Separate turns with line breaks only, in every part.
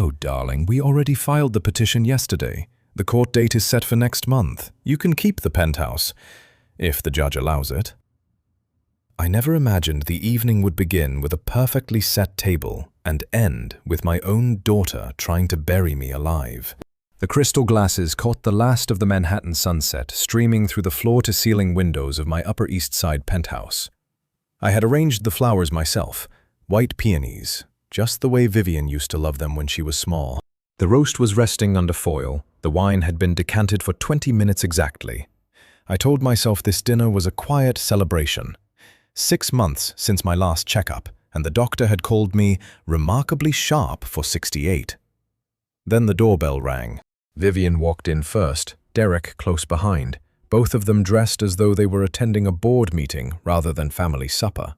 No, darling, we already filed the petition yesterday. The court date is set for next month. You can keep the penthouse, if the judge allows it. I never imagined the evening would begin with a perfectly set table and end with my own daughter trying to bury me alive. The crystal glasses caught the last of the Manhattan sunset streaming through the floor-to-ceiling windows of my Upper East Side penthouse. I had arranged the flowers myself, white peonies, just the way Vivian used to love them when she was small. The roast was resting under foil. The wine had been decanted for 20 minutes exactly. I told myself this dinner was a quiet celebration. 6 months since my last checkup, and the doctor had called me remarkably sharp for 68. Then the doorbell rang. Vivian walked in first, Derek close behind, both of them dressed as though they were attending a board meeting rather than family supper.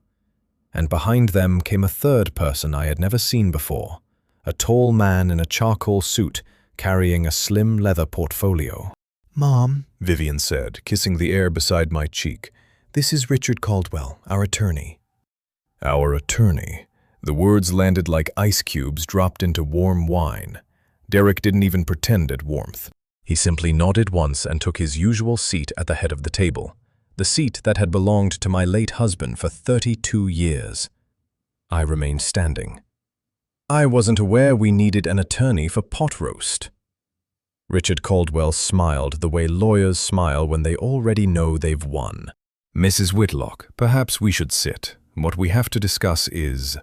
And behind them came a third person I had never seen before, a tall man in a charcoal suit carrying a slim leather portfolio. "Mom," Vivian said, kissing the air beside my cheek, "this is Richard Caldwell, our attorney." Our attorney. The words landed like ice cubes dropped into warm wine. Derek didn't even pretend at warmth. He simply nodded once and took his usual seat at the head of the table, the seat that had belonged to my late husband for 32 years. I remained standing. I wasn't aware we needed an attorney for pot roast. Richard Caldwell smiled the way lawyers smile when they already know they've won. "Mrs. Whitlock, perhaps we should sit. What we have to discuss is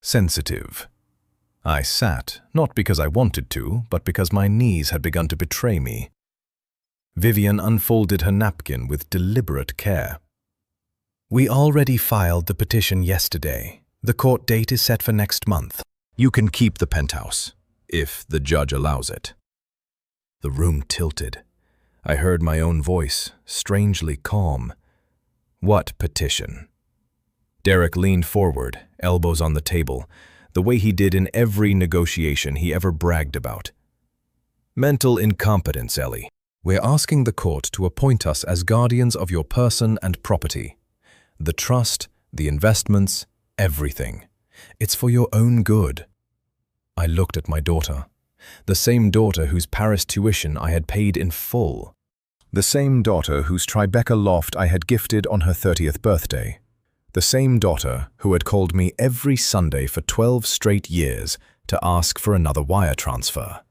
sensitive." I sat, not because I wanted to, but because my knees had begun to betray me. Vivian unfolded her napkin with deliberate care. "We already filed the petition yesterday. The court date is set for next month. You can keep the penthouse, if the judge allows it." The room tilted. I heard my own voice, strangely calm. "What petition?" Derek leaned forward, elbows on the table, the way he did in every negotiation he ever bragged about. "Mental incompetence, Ellie. We're asking the court to appoint us as guardians of your person and property. The trust, the investments, everything. It's for your own good." I looked at my daughter. The same daughter whose Paris tuition I had paid in full. The same daughter whose Tribeca loft I had gifted on her 30th birthday. The same daughter who had called me every Sunday for 12 straight years to ask for another wire transfer.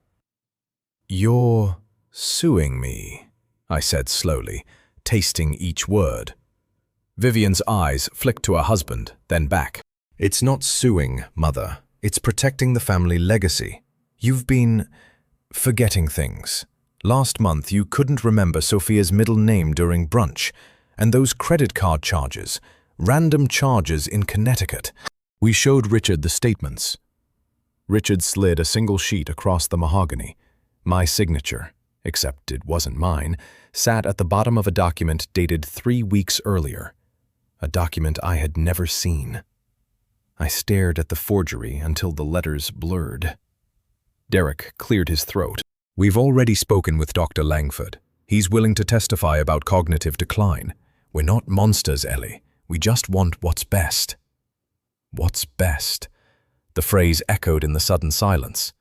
"You're suing me," I said slowly, tasting each word. Vivian's eyes flicked to her husband, then back. "It's not suing, Mother. It's protecting the family legacy. You've been forgetting things. Last month you couldn't remember Sophia's middle name during brunch, and those credit card charges. Random charges in Connecticut." We showed Richard the statements. Richard slid a single sheet across the mahogany. My signature, except it wasn't mine, sat at the bottom of a document dated 3 weeks earlier. A document I had never seen. I stared at the forgery until the letters blurred. Derek cleared his throat. "We've already spoken with Dr. Langford. He's willing to testify about cognitive decline. We're not monsters, Ellie. We just want what's best." What's best? The phrase echoed in the sudden silence.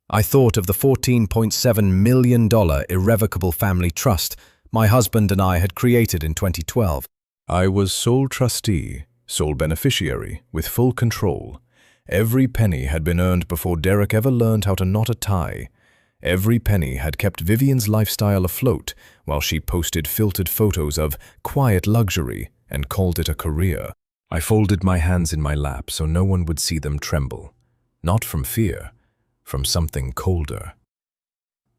I thought of the $14.7 million irrevocable family trust my husband and I had created in 2012. I was sole trustee, sole beneficiary, with full control. Every penny had been earned before Derek ever learned how to knot a tie. Every penny had kept Vivian's lifestyle afloat while she posted filtered photos of quiet luxury and called it a career. I folded my hands in my lap so no one would see them tremble. Not from fear, from something colder.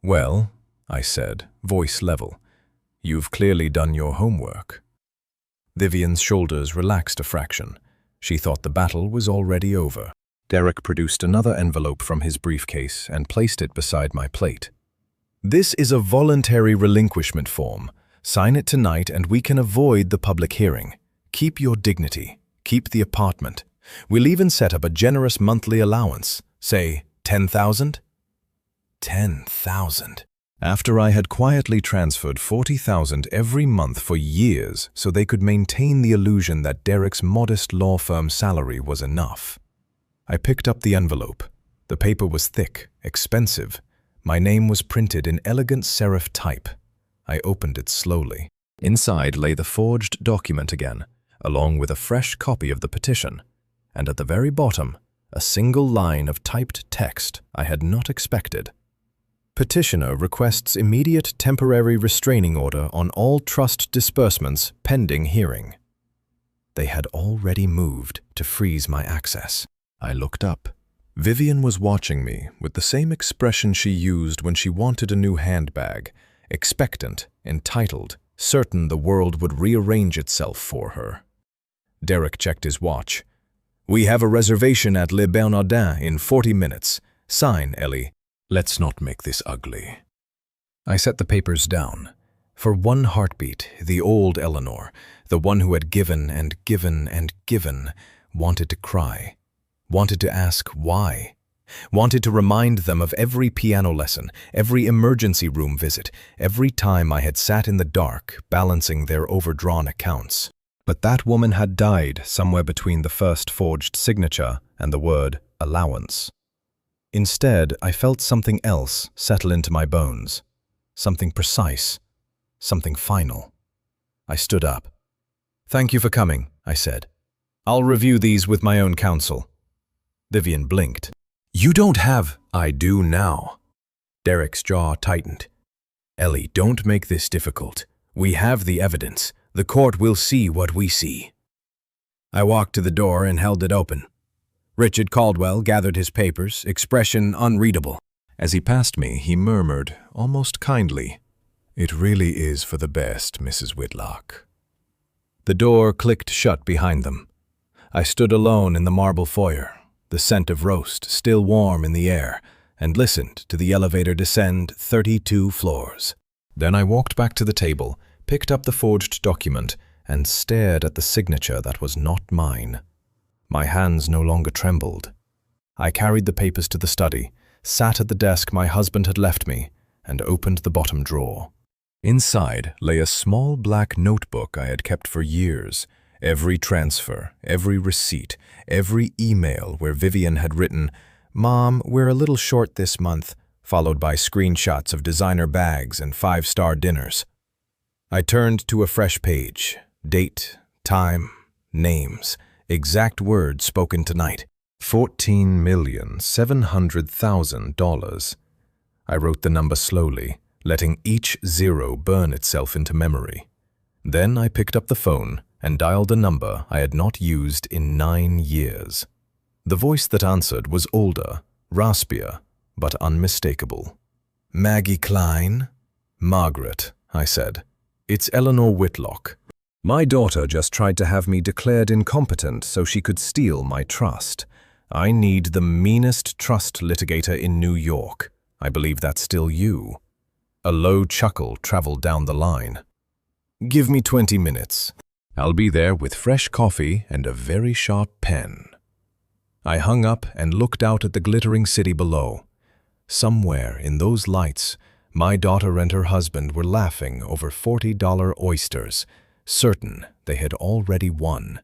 "Well," I said, voice level, "you've clearly done your homework." Vivian's shoulders relaxed a fraction. She thought the battle was already over. Derek produced another envelope from his briefcase and placed it beside my plate. "This is a voluntary relinquishment form. Sign it tonight and we can avoid the public hearing. Keep your dignity. Keep the apartment. We'll even set up a generous monthly allowance. Say, 10,000? 10,000. After I had quietly transferred 40,000 every month for years so they could maintain the illusion that Derek's modest law firm salary was enough. I picked up the envelope. The paper was thick, expensive. My name was printed in elegant serif type. I opened it slowly. Inside lay the forged document again, along with a fresh copy of the petition, and at the very bottom, a single line of typed text I had not expected. Petitioner requests immediate temporary restraining order on all trust disbursements pending hearing. They had already moved to freeze my access. I looked up. Vivian was watching me with the same expression she used when she wanted a new handbag, expectant, entitled, certain the world would rearrange itself for her. Derek checked his watch. "We have a reservation at Le Bernardin in 40 minutes. Sign, Ellie. Let's not make this ugly." I set the papers down. For one heartbeat, the old Eleanor, the one who had given and given and given, wanted to cry, wanted to ask why, wanted to remind them of every piano lesson, every emergency room visit, every time I had sat in the dark balancing their overdrawn accounts. But that woman had died somewhere between the first forged signature and the word allowance. Instead, I felt something else settle into my bones, something precise, something final. I stood up. "Thank you for coming," I said. "I'll review these with my own counsel." Vivian blinked. "You don't have—" "I do now." Derek's jaw tightened. "Ellie, don't make this difficult. We have the evidence. The court will see what we see." I walked to the door and held it open. Richard Caldwell gathered his papers, expression unreadable. As he passed me, he murmured, almost kindly, "It really is for the best, Mrs. Whitlock." The door clicked shut behind them. I stood alone in the marble foyer, the scent of roast still warm in the air, and listened to the elevator descend 32 floors. Then I walked back to the table, picked up the forged document, and stared at the signature that was not mine. My hands no longer trembled. I carried the papers to the study, sat at the desk my husband had left me, and opened the bottom drawer. Inside lay a small black notebook I had kept for years. Every transfer, every receipt, every email where Vivian had written, "Mom, we're a little short this month," followed by screenshots of designer bags and five-star dinners. I turned to a fresh page. Date, time, names, exact words spoken tonight. $14,700,000. I wrote the number slowly, letting each zero burn itself into memory. Then I picked up the phone and dialed a number I had not used in 9 years. The voice that answered was older, raspier, but unmistakable. "Maggie Klein?" "Margaret," I said. "It's Eleanor Whitlock. My daughter just tried to have me declared incompetent so she could steal my trust. I need the meanest trust litigator in New York. I believe that's still you." A low chuckle traveled down the line. "Give me 20 minutes. I'll be there with fresh coffee and a very sharp pen." I hung up and looked out at the glittering city below. Somewhere in those lights, my daughter and her husband were laughing over $40 oysters, certain they had already won.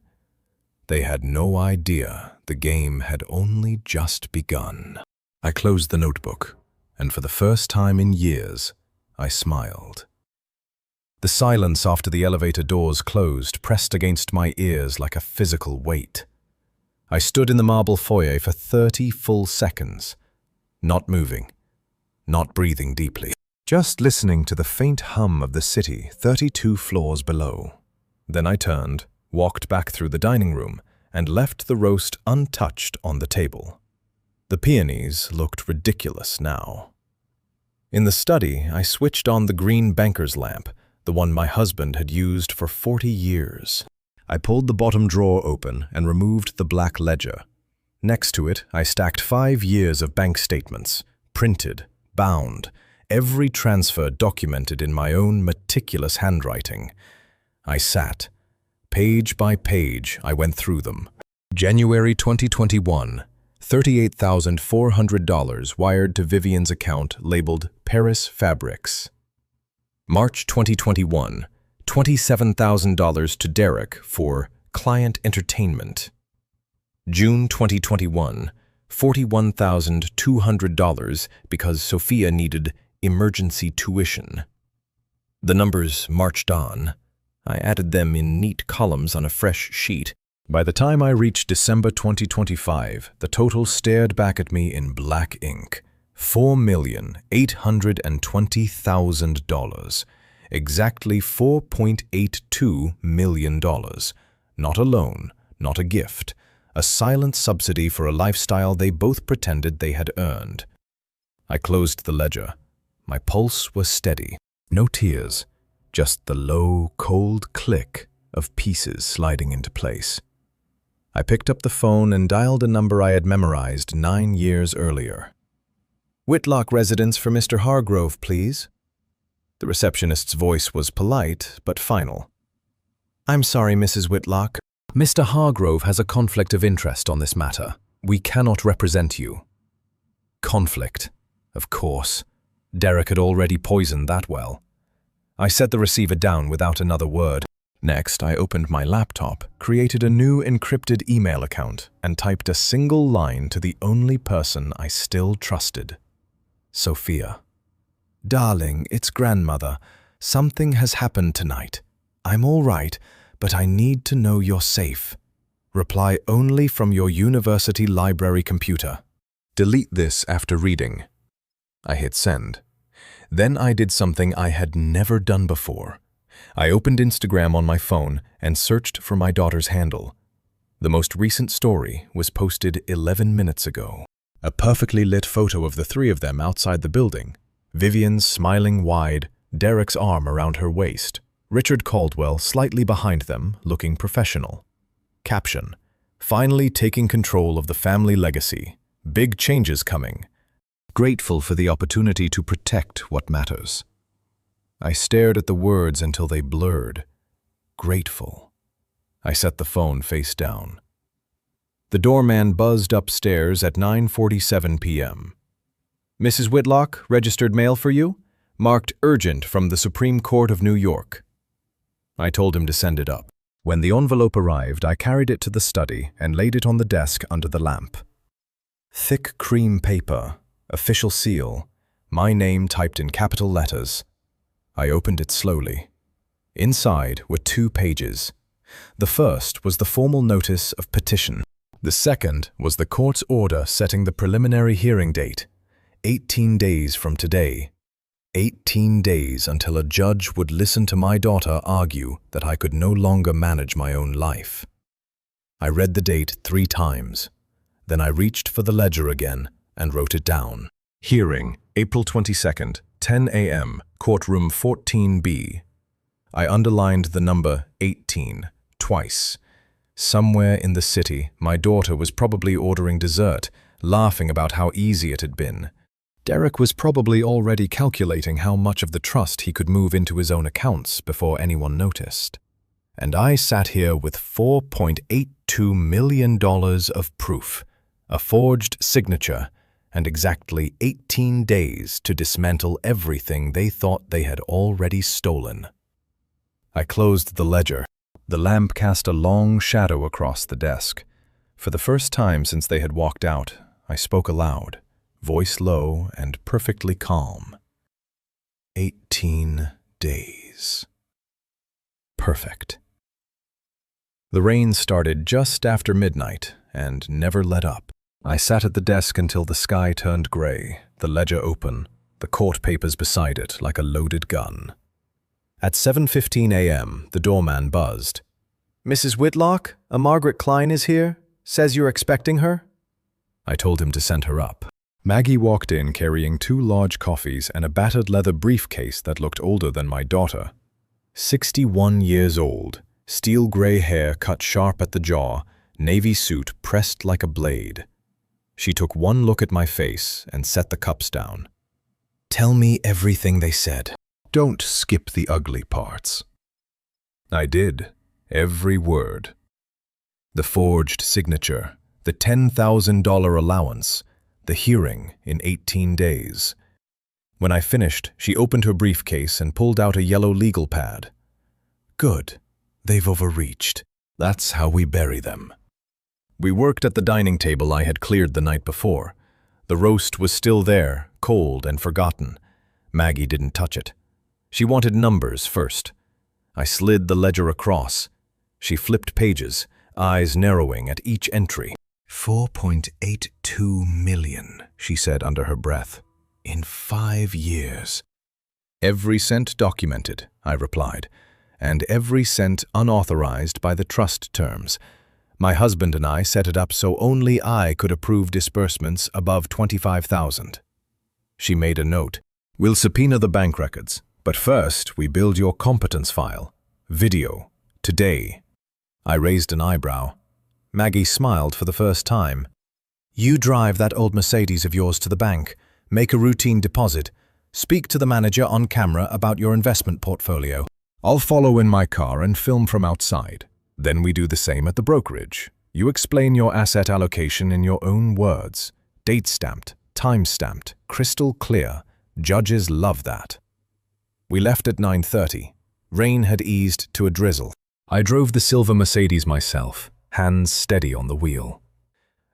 They had no idea the game had only just begun. I closed the notebook, and for the first time in years, I smiled. The silence after the elevator doors closed pressed against my ears like a physical weight. I stood in the marble foyer for 30 full seconds, not moving, not breathing deeply, just listening to the faint hum of the city 32 floors below. Then I turned, walked back through the dining room, and left the roast untouched on the table. The peonies looked ridiculous now. In the study, I switched on the green banker's lamp, the one my husband had used for 40 years. I pulled the bottom drawer open and removed the black ledger. Next to it, I stacked 5 years of bank statements, printed, bound, every transfer documented in my own meticulous handwriting. I sat. Page by page, I went through them. January 2021, $38,400 wired to Vivian's account labeled Paris Fabrics. March 2021, $27,000 to Derek for client entertainment. June 2021,
$41,200 because Sophia needed emergency tuition. The numbers marched on. I added them in neat columns on a fresh sheet.
By the time I reached December 2025, the total stared back at me in black ink. $4,820,000. Exactly $4.82 million. Not a loan, not a gift. A silent subsidy for a lifestyle they both pretended they had earned. I closed the ledger. My pulse was steady. No tears, just the low, cold click of pieces sliding into place. I picked up the phone and dialed a number I had memorized 9 years earlier. "Whitlock residence for Mr. Hargrove, please." The receptionist's voice was polite but final. "I'm sorry, Mrs. Whitlock. Mr. Hargrove has a conflict of interest on this matter. We cannot represent you." Conflict, of course. Derek had already poisoned that well. I set the receiver down without another word. Next, I opened my laptop, created a new encrypted email account, and typed a single line to the only person I still trusted. Sophia. "Darling, it's grandmother. Something has happened tonight. I'm all right, but I need to know you're safe. Reply only from your university library computer. Delete this after reading." I hit send. Then I did something I had never done before. I opened Instagram on my phone and searched for my daughter's handle. The most recent story was posted 11 minutes ago. A perfectly lit photo of the three of them outside the building. Vivian smiling wide, Derek's arm around her waist. Richard Caldwell slightly behind them, looking professional. Caption: "Finally taking control of the family legacy. Big changes coming. Grateful for the opportunity to protect what matters." I stared at the words until they blurred. Grateful. I set the phone face down. The doorman buzzed upstairs at 9:47 p.m. "Mrs. Whitlock, registered mail for you. Marked urgent from the Supreme Court of New York." I told him to send it up. When the envelope arrived, I carried it to the study and laid it on the desk under the lamp. Thick cream paper, official seal, my name typed in capital letters. I opened it slowly. Inside were 2 pages. The first was the formal notice of petition. The second was the court's order setting the preliminary hearing date, 18 days from today. 18 days until a judge would listen to my daughter argue that I could no longer manage my own life. I read the date 3 times. Then I reached for the ledger again and wrote it down. Hearing, April 22nd, 10 a.m., courtroom 14B. I underlined the number 18 twice. Somewhere in the city, my daughter was probably ordering dessert, laughing about how easy it had been. Derek was probably already calculating how much of the trust he could move into his own accounts before anyone noticed. And I sat here with $4.82 million of proof, a forged signature, and exactly 18 days to dismantle everything they thought they had already stolen. I closed the ledger. The lamp cast a long shadow across the desk. For the first time since they had walked out, I spoke aloud, voice low and perfectly calm. 18 days. Perfect. The rain started just after midnight and never let up. I sat at the desk until the sky turned gray, the ledger open, the court papers beside it like a loaded gun. At 7:15 a.m., the doorman buzzed. "Mrs. Whitlock, a Margaret Klein is here. Says you're expecting her." I told him to send her up. Maggie walked in carrying 2 large coffees and a battered leather briefcase that looked older than my daughter. 61 years old, steel gray hair cut sharp at the jaw, navy suit pressed like a blade. She took one look at my face and set the cups down. "Tell me everything they said. Don't skip the ugly parts." I did, every word. The forged signature, the $10,000 allowance, the hearing in 18 days. When I finished, she opened her briefcase and pulled out a yellow legal pad. "Good. They've overreached. That's how we bury them." We worked at the dining table I had cleared the night before. The roast was still there, cold and forgotten. Maggie didn't touch it. She wanted numbers first. I slid the ledger across. She flipped pages, eyes narrowing at each entry. 4.82 million, she said under her breath. In 5 years. Every cent documented, I replied, and every cent unauthorized by the trust terms. My husband and I set it up so only I could approve disbursements above 25,000. She made a note. We'll subpoena the bank records, but first we build your competence file. Video. Today. I raised an eyebrow. Maggie smiled for the first time. You drive that old Mercedes of yours to the bank, make a routine deposit, speak to the manager on camera about your investment portfolio. I'll follow in my car and film from outside. Then we do the same at the brokerage. You explain your asset allocation in your own words. Date-stamped, time-stamped, crystal clear. Judges love that. We left at 9:30. Rain had eased to a drizzle. I drove the silver Mercedes myself, hands steady on the wheel.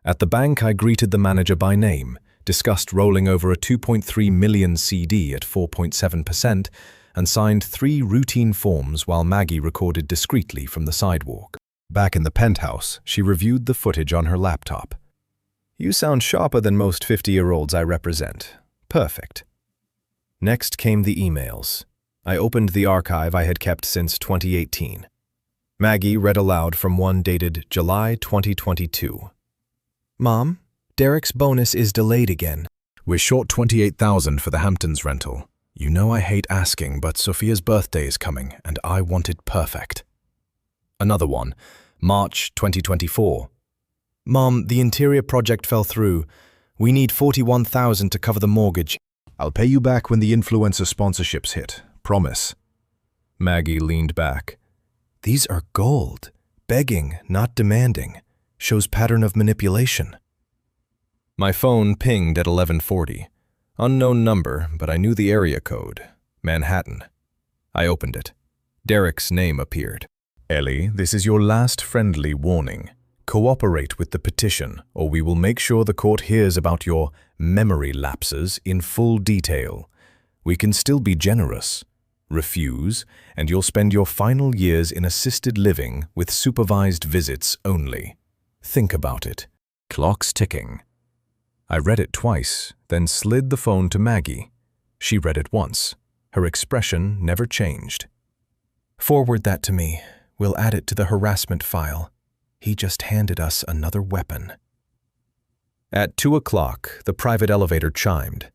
At the bank, I greeted the manager by name, discussed rolling over a 2.3 million CD at 4.7%, and signed 3 routine forms while Maggie recorded discreetly from the sidewalk. Back in the penthouse, she reviewed the footage on her laptop. You sound sharper than most 50-year-olds I represent. Perfect. Next came the emails. I opened the archive I had kept since 2018. Maggie read aloud from one dated July 2022. Mom, Derek's bonus is delayed again. We're short $28,000 for the Hamptons rental. You know I hate asking, but Sophia's birthday is coming, and I want it perfect. Another one, March 2024. Mom, the interior project fell through. We need $41,000 to cover the mortgage. I'll pay you back when the influencer sponsorships hit. Promise. Maggie leaned back. These are gold. Begging, not demanding. Shows pattern of manipulation. My phone pinged at 11:40. Unknown number, but I knew the area code. Manhattan. I opened it. Derek's name appeared. Ellie, this is your last friendly warning. Cooperate with the petition, or we will make sure the court hears about your memory lapses in full detail. We can still be generous. Refuse, and you'll spend your final years in assisted living with supervised visits only. Think about it. Clock's ticking. I read it twice, then slid the phone to Maggie. She read it once. Her expression never changed. Forward that to me. We'll add it to the harassment file. He just handed us another weapon. At 2 o'clock, the private elevator chimed.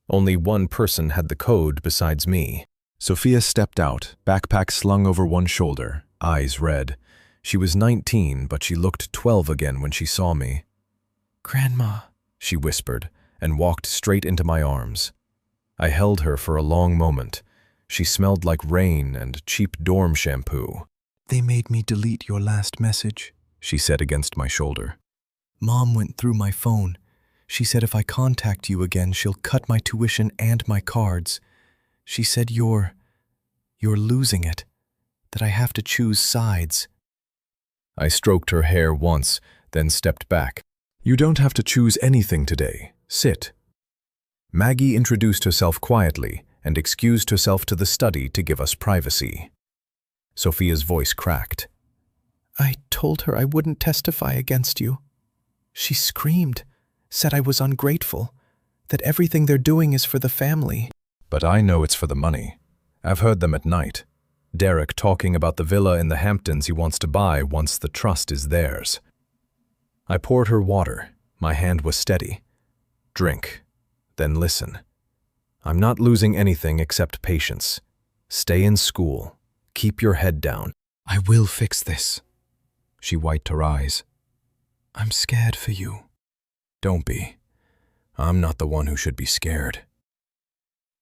Only one person had the code besides me. Sophia stepped out, backpack slung over one shoulder, eyes red. She was 19, but she looked 12 again when she saw me. Grandma, she whispered, and walked straight into my arms. I held her for a long moment. She smelled like rain and cheap dorm shampoo. They made me delete your last message, she said against my shoulder. Mom went through my phone. She said if I contact you again, she'll cut my tuition and my cards. She said you're losing it, that I have to choose sides. I stroked her hair once, then stepped back. You don't have to choose anything today. Sit. Maggie introduced herself quietly and excused herself to the study to give us privacy. Sophia's voice cracked. I told her I wouldn't testify against you. She screamed, said I was ungrateful, that everything they're doing is for the family. But I know it's for the money. I've heard them at night. Derek talking about the villa in the Hamptons he wants to buy once the trust is theirs. I poured her water. My hand was steady. Drink, then listen. I'm not losing anything except patience. Stay in school. Keep your head down. I will fix this. She wiped her eyes. I'm scared for you. Don't be. I'm not the one who should be scared.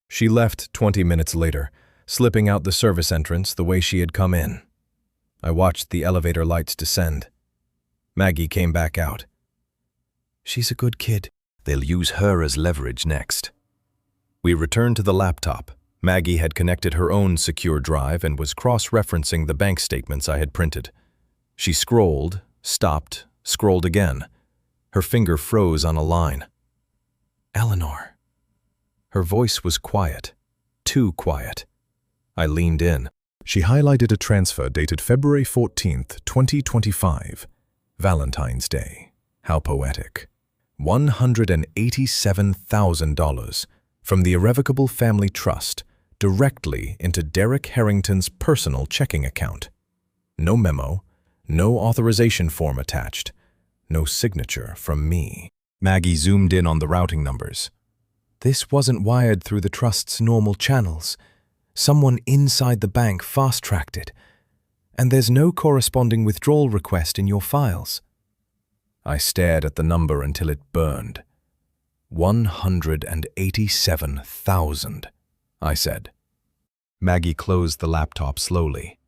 She left 20 minutes later, slipping out the service entrance the way she had come in. I watched the elevator lights descend. Maggie came back out. She's a good kid. They'll use her as leverage next. We returned to the laptop. Maggie had connected her own secure drive and was cross-referencing the bank statements I had printed. She scrolled, stopped,
scrolled again. Her finger froze on a line. Eleanor. Her voice was quiet. Too quiet. I leaned in.
She highlighted a transfer dated February 14th, 2025. Valentine's Day. How poetic. $187,000 from the Irrevocable Family Trust directly into Derek Harrington's personal checking account. No memo, no authorization form attached, no signature from me. Maggie zoomed in on the routing numbers. This wasn't wired through the trust's normal channels. Someone inside the bank fast-tracked it, and there's no corresponding withdrawal request in your files. I stared at the number until it burned. 187,000, I said. Maggie closed the laptop slowly.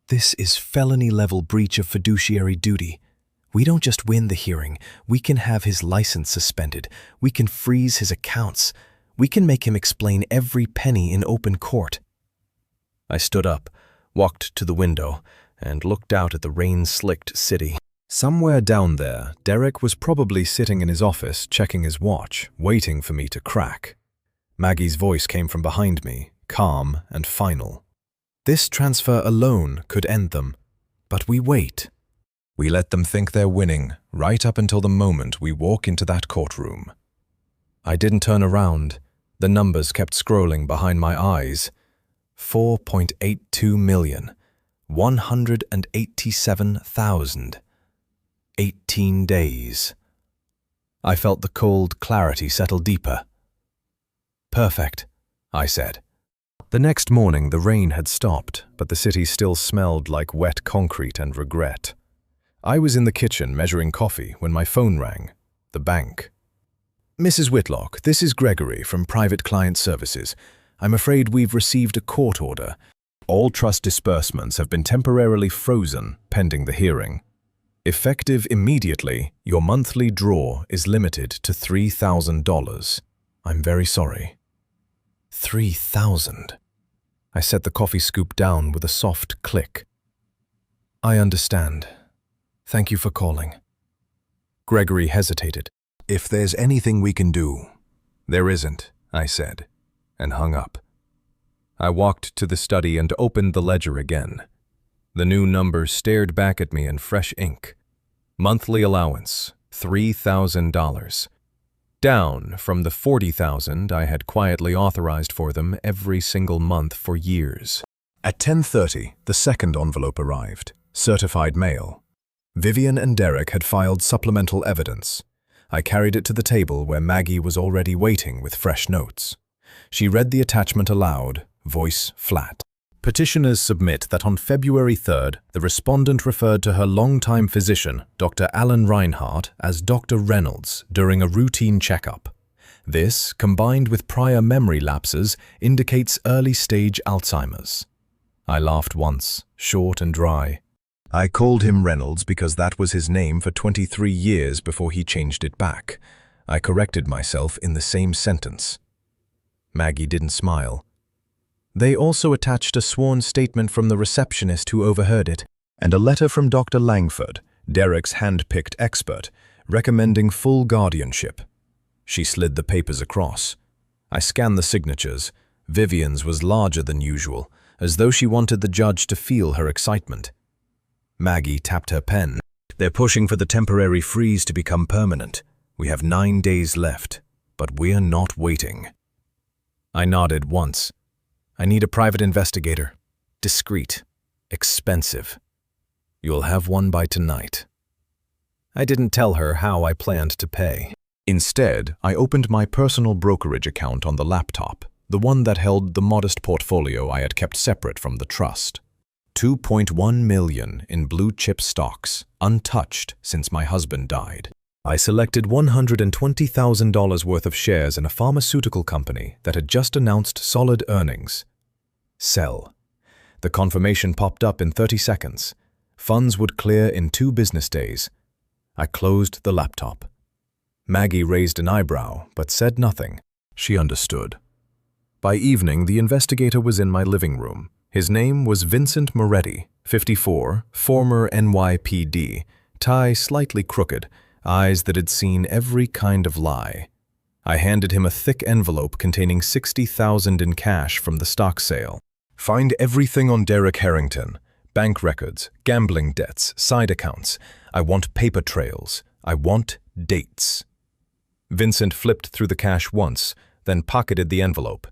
This is felony-level breach of fiduciary duty. We don't just win the hearing, we can have his license suspended, we can freeze his accounts, we can make him explain every penny in open court. I stood up, walked to the window, and looked out at the rain-slicked city. Somewhere down there, Derek was probably sitting in his office, checking his watch, waiting for me to crack. Maggie's voice came from behind me, calm and final. This transfer alone could end them, but we wait. We let them think they're winning, right up until the moment we walk into that courtroom. I didn't turn around. The numbers kept scrolling behind my eyes. 4.82 million. 187,000. 18 days. I felt the cold clarity settle deeper. Perfect, I said. The next morning the rain had stopped, but the city still smelled like wet concrete and regret. I was in the kitchen measuring coffee when my phone rang. The bank. Mrs. Whitlock, this is Gregory from Private Client Services. I'm afraid we've received a court order. All trust disbursements have been temporarily frozen pending the hearing. Effective immediately, your monthly draw is limited to $3,000. I'm very sorry. 3,000. I set the coffee scoop down with a soft click. I understand. Thank you for calling. Gregory hesitated. If there's anything we can do. There isn't, I said, and hung up. I walked to the study and opened the ledger again. The new number stared back at me in fresh ink. Monthly allowance, $3,000. Down from the $40,000 I had quietly authorized for them every single month for years. At 10:30, the second envelope arrived. Certified mail. Vivian and Derek had filed supplemental evidence. I carried it to the table where Maggie was already waiting with fresh notes. She read the attachment aloud, voice flat. Petitioners submit that on February 3rd, the respondent referred to her longtime physician, Dr. Alan Reinhardt, as Dr. Reynolds during a routine checkup. This, combined with prior memory lapses, indicates early-stage Alzheimer's. I laughed once, short and dry. I called him Reynolds because that was his name for 23 years before he changed it back. I corrected myself in the same sentence. Maggie didn't smile. They also attached a sworn statement from the receptionist who overheard it, and a letter from Dr. Langford, Derek's hand-picked expert, recommending full guardianship. She slid the papers across. I scanned the signatures. Vivian's was larger than usual, as though she wanted the judge to feel her excitement. Maggie tapped her pen. They're pushing for the temporary freeze to become permanent. We have 9 days left, but we're not waiting. I nodded once. I need a private investigator. Discreet. Expensive. You'll have one by tonight. I didn't tell her how I planned to pay. Instead, I opened my personal brokerage account on the laptop, the one that held the modest portfolio I had kept separate from the trust. 2.1 million in blue-chip stocks, untouched since my husband died. I selected $120,000 worth of shares in a pharmaceutical company that had just announced solid earnings. Sell. The confirmation popped up in 30 seconds. Funds would clear in 2 business days. I closed the laptop. Maggie raised an eyebrow, but said nothing. She understood. By evening, the investigator was in my living room. His name was Vincent Moretti, 54, former NYPD, tie slightly crooked, eyes that had seen every kind of lie. I handed him a thick envelope containing $60,000 in cash from the stock sale. Find everything on Derek Harrington. Bank records, gambling debts, side accounts. I want paper trails. I want dates. Vincent flipped through the cash once, then pocketed the envelope.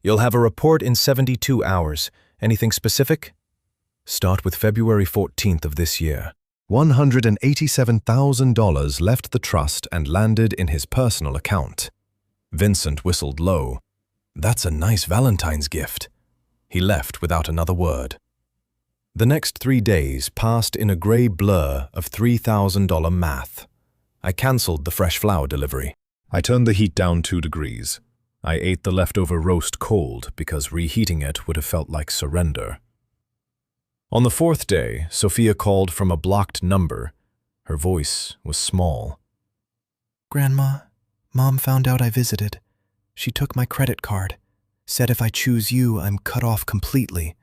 You'll have a report in 72 hours. Anything specific? Start with February 14th of this year. $187,000 left the trust and landed in his personal account. Vincent whistled low. That's a nice Valentine's gift. He left without another word. The next 3 days passed in a gray blur of $3,000 math. I cancelled the fresh flour delivery. I turned the heat down 2 degrees. I ate the leftover roast cold because reheating it would have felt like surrender. On the 4th day, Sophia called from a blocked number. Her voice was small.
Grandma, Mom found out I visited. She took my credit card. Said if I choose you, I'm cut off completely.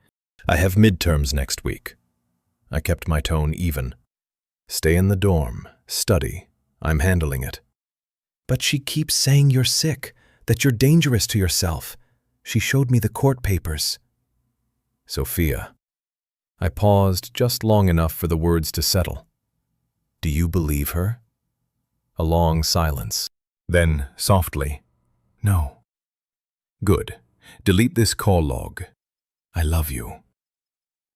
I have midterms next week. I kept my tone even. Stay in the dorm. Study. I'm handling it.
But she keeps saying you're sick, that you're dangerous to yourself. She showed me the court papers.
Sophia. I paused just long enough for the words to settle. Do you believe her? A long silence. Then, softly, no. Good. Delete this call log. I love you.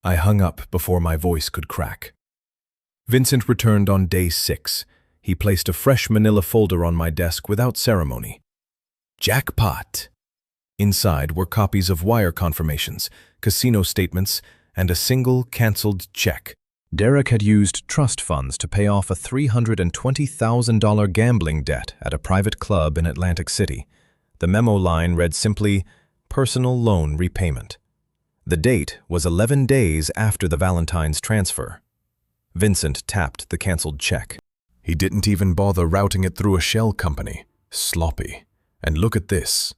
I hung up before my voice could crack. Vincent returned on day 6. He placed a fresh manila folder on my desk without ceremony. Jackpot! Inside were copies of wire confirmations, casino statements, and a single cancelled check. Derek had used trust funds to pay off a $320,000 gambling debt at a private club in Atlantic City. The memo line read simply, "Personal loan repayment." The date was 11 days after the Valentine's transfer. Vincent tapped the cancelled check. He didn't even bother routing it through a shell company. Sloppy. And look at this.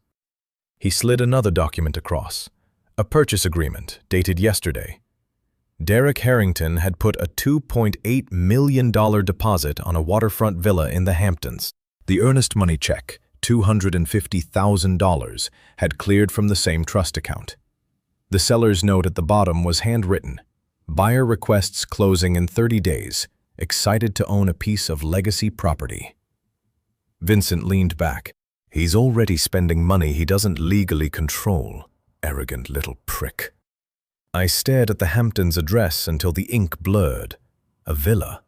He slid another document across. A purchase agreement dated yesterday. Derek Harrington had put a $2.8 million deposit on a waterfront villa in the Hamptons. The earnest money check, $250,000, had cleared from the same trust account. The seller's note at the bottom was handwritten. Buyer requests closing in 30 days, excited to own a piece of legacy property. Vincent leaned back. He's already spending money he doesn't legally control. Arrogant little prick. I stared at the Hamptons address until the ink blurred. A villa.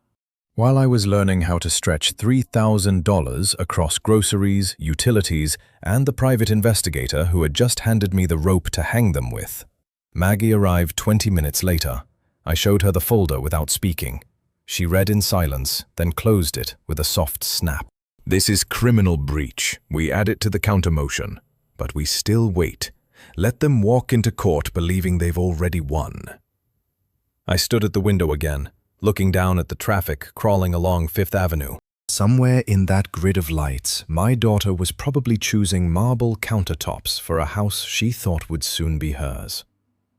While I was learning how to stretch $3,000 across groceries, utilities, and the private investigator who had just handed me the rope to hang them with. Maggie arrived 20 minutes later. I showed her the folder without speaking. She read in silence, then closed it with a soft snap. This is criminal breach. We add it to the counter-motion. But we still wait. Let them walk into court believing they've already won. I stood at the window again, looking down at the traffic crawling along Fifth Avenue. Somewhere in that grid of lights, my daughter was probably choosing marble countertops for a house she thought would soon be hers.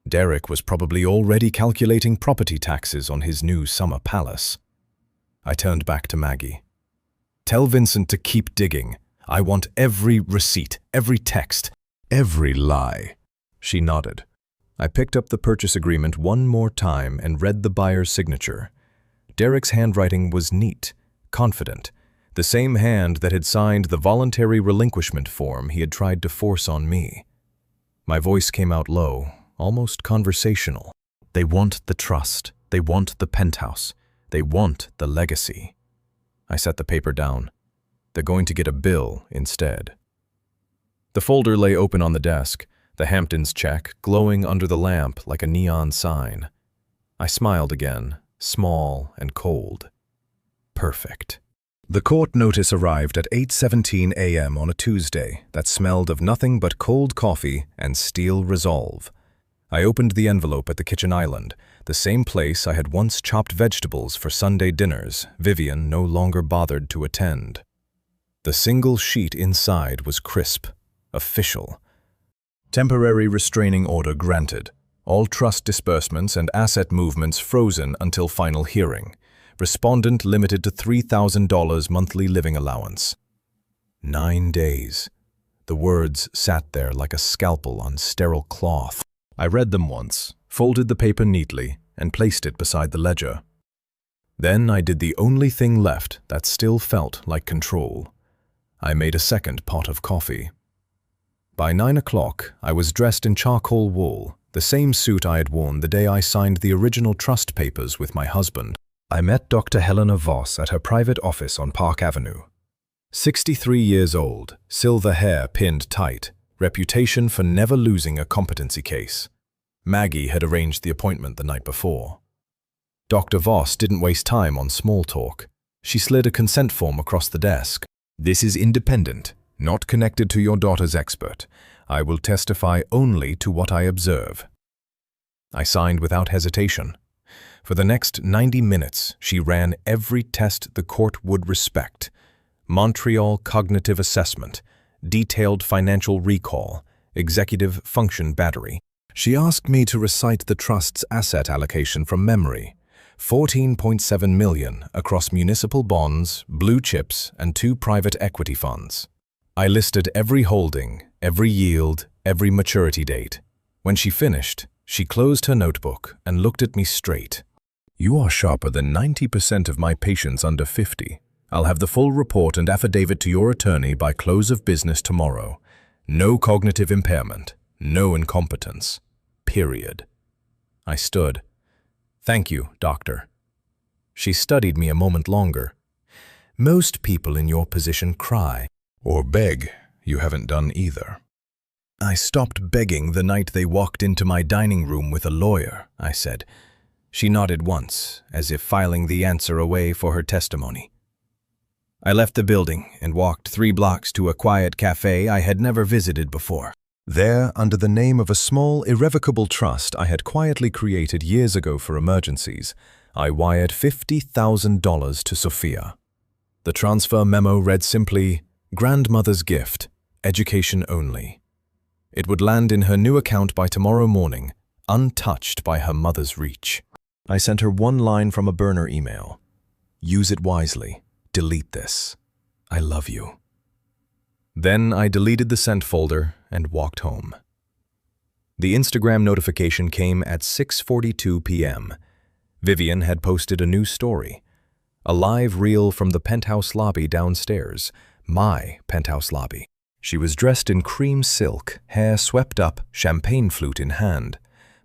Derek was probably already calculating property taxes on his new summer palace. I turned back to Maggie. Tell Vincent to keep digging. I want every receipt, every text, every lie. She nodded. I picked up the purchase agreement one more time and read the buyer's signature. Derek's handwriting was neat, confident, the same hand that had signed the voluntary relinquishment form he had tried to force on me. My voice came out low, almost conversational. They want the trust. They want the penthouse. They want the legacy. I set the paper down. They're going to get a bill instead. The folder lay open on the desk, the Hamptons check glowing under the lamp like a neon sign. I smiled again, small and cold. Perfect. The court notice arrived at 8:17 a.m. on a Tuesday that smelled of nothing but cold coffee and steel resolve. I opened the envelope at the kitchen island, the same place I had once chopped vegetables for Sunday dinners Vivian no longer bothered to attend. The single sheet inside was crisp, official. Temporary restraining order granted. All trust disbursements and asset movements frozen until final hearing. Respondent limited to $3,000 monthly living allowance. 9 days. The words sat there like a scalpel on sterile cloth. I read them once, folded the paper neatly, and placed it beside the ledger. Then I did the only thing left that still felt like control. I made a second pot of coffee. By 9 o'clock, I was dressed in charcoal wool, the same suit I had worn the day I signed the original trust papers with my husband. I met Dr. Helena Voss at her private office on Park Avenue. 63 years old, silver hair pinned tight, reputation for never losing a competency case. Maggie had arranged the appointment the night before. Dr. Voss didn't waste time on small talk. She slid a consent form across the desk. "This is independent, not connected to your daughter's expert. I will testify only to what I observe." I signed without hesitation. For the next 90 minutes, she ran every test the court would respect. Montreal Cognitive Assessment, Detailed Financial Recall, Executive Function Battery. She asked me to recite the trust's asset allocation from memory. $14.7 million across municipal bonds, blue chips, and 2 private equity funds. I listed every holding, every yield, every maturity date. When she finished, she closed her notebook and looked at me straight. "You are sharper than 90% of my patients under 50. I'll have the full report and affidavit to your attorney by close of business tomorrow. No cognitive impairment, no incompetence. Period." I stood. "Thank you, doctor." She studied me a moment longer. "Most people in your position cry. Or beg. You haven't done either." "I stopped begging the night they walked into my dining room with a lawyer," I said. She nodded once, as if filing the answer away for her testimony. I left the building and walked 3 blocks to a quiet cafe I had never visited before. There, under the name of a small, irrevocable trust I had quietly created years ago for emergencies, I wired $50,000 to Sophia. The transfer memo read simply, "Grandmother's gift, education only." It would land in her new account by tomorrow morning, untouched by her mother's reach. I sent her one line from a burner email. "Use it wisely. Delete this. I love you." Then I deleted the sent folder and walked home. The Instagram notification came at 6:42 p.m. Vivian had posted a new story. A live reel from the penthouse lobby downstairs, my penthouse lobby. She was dressed in cream silk, hair swept up, champagne flute in hand.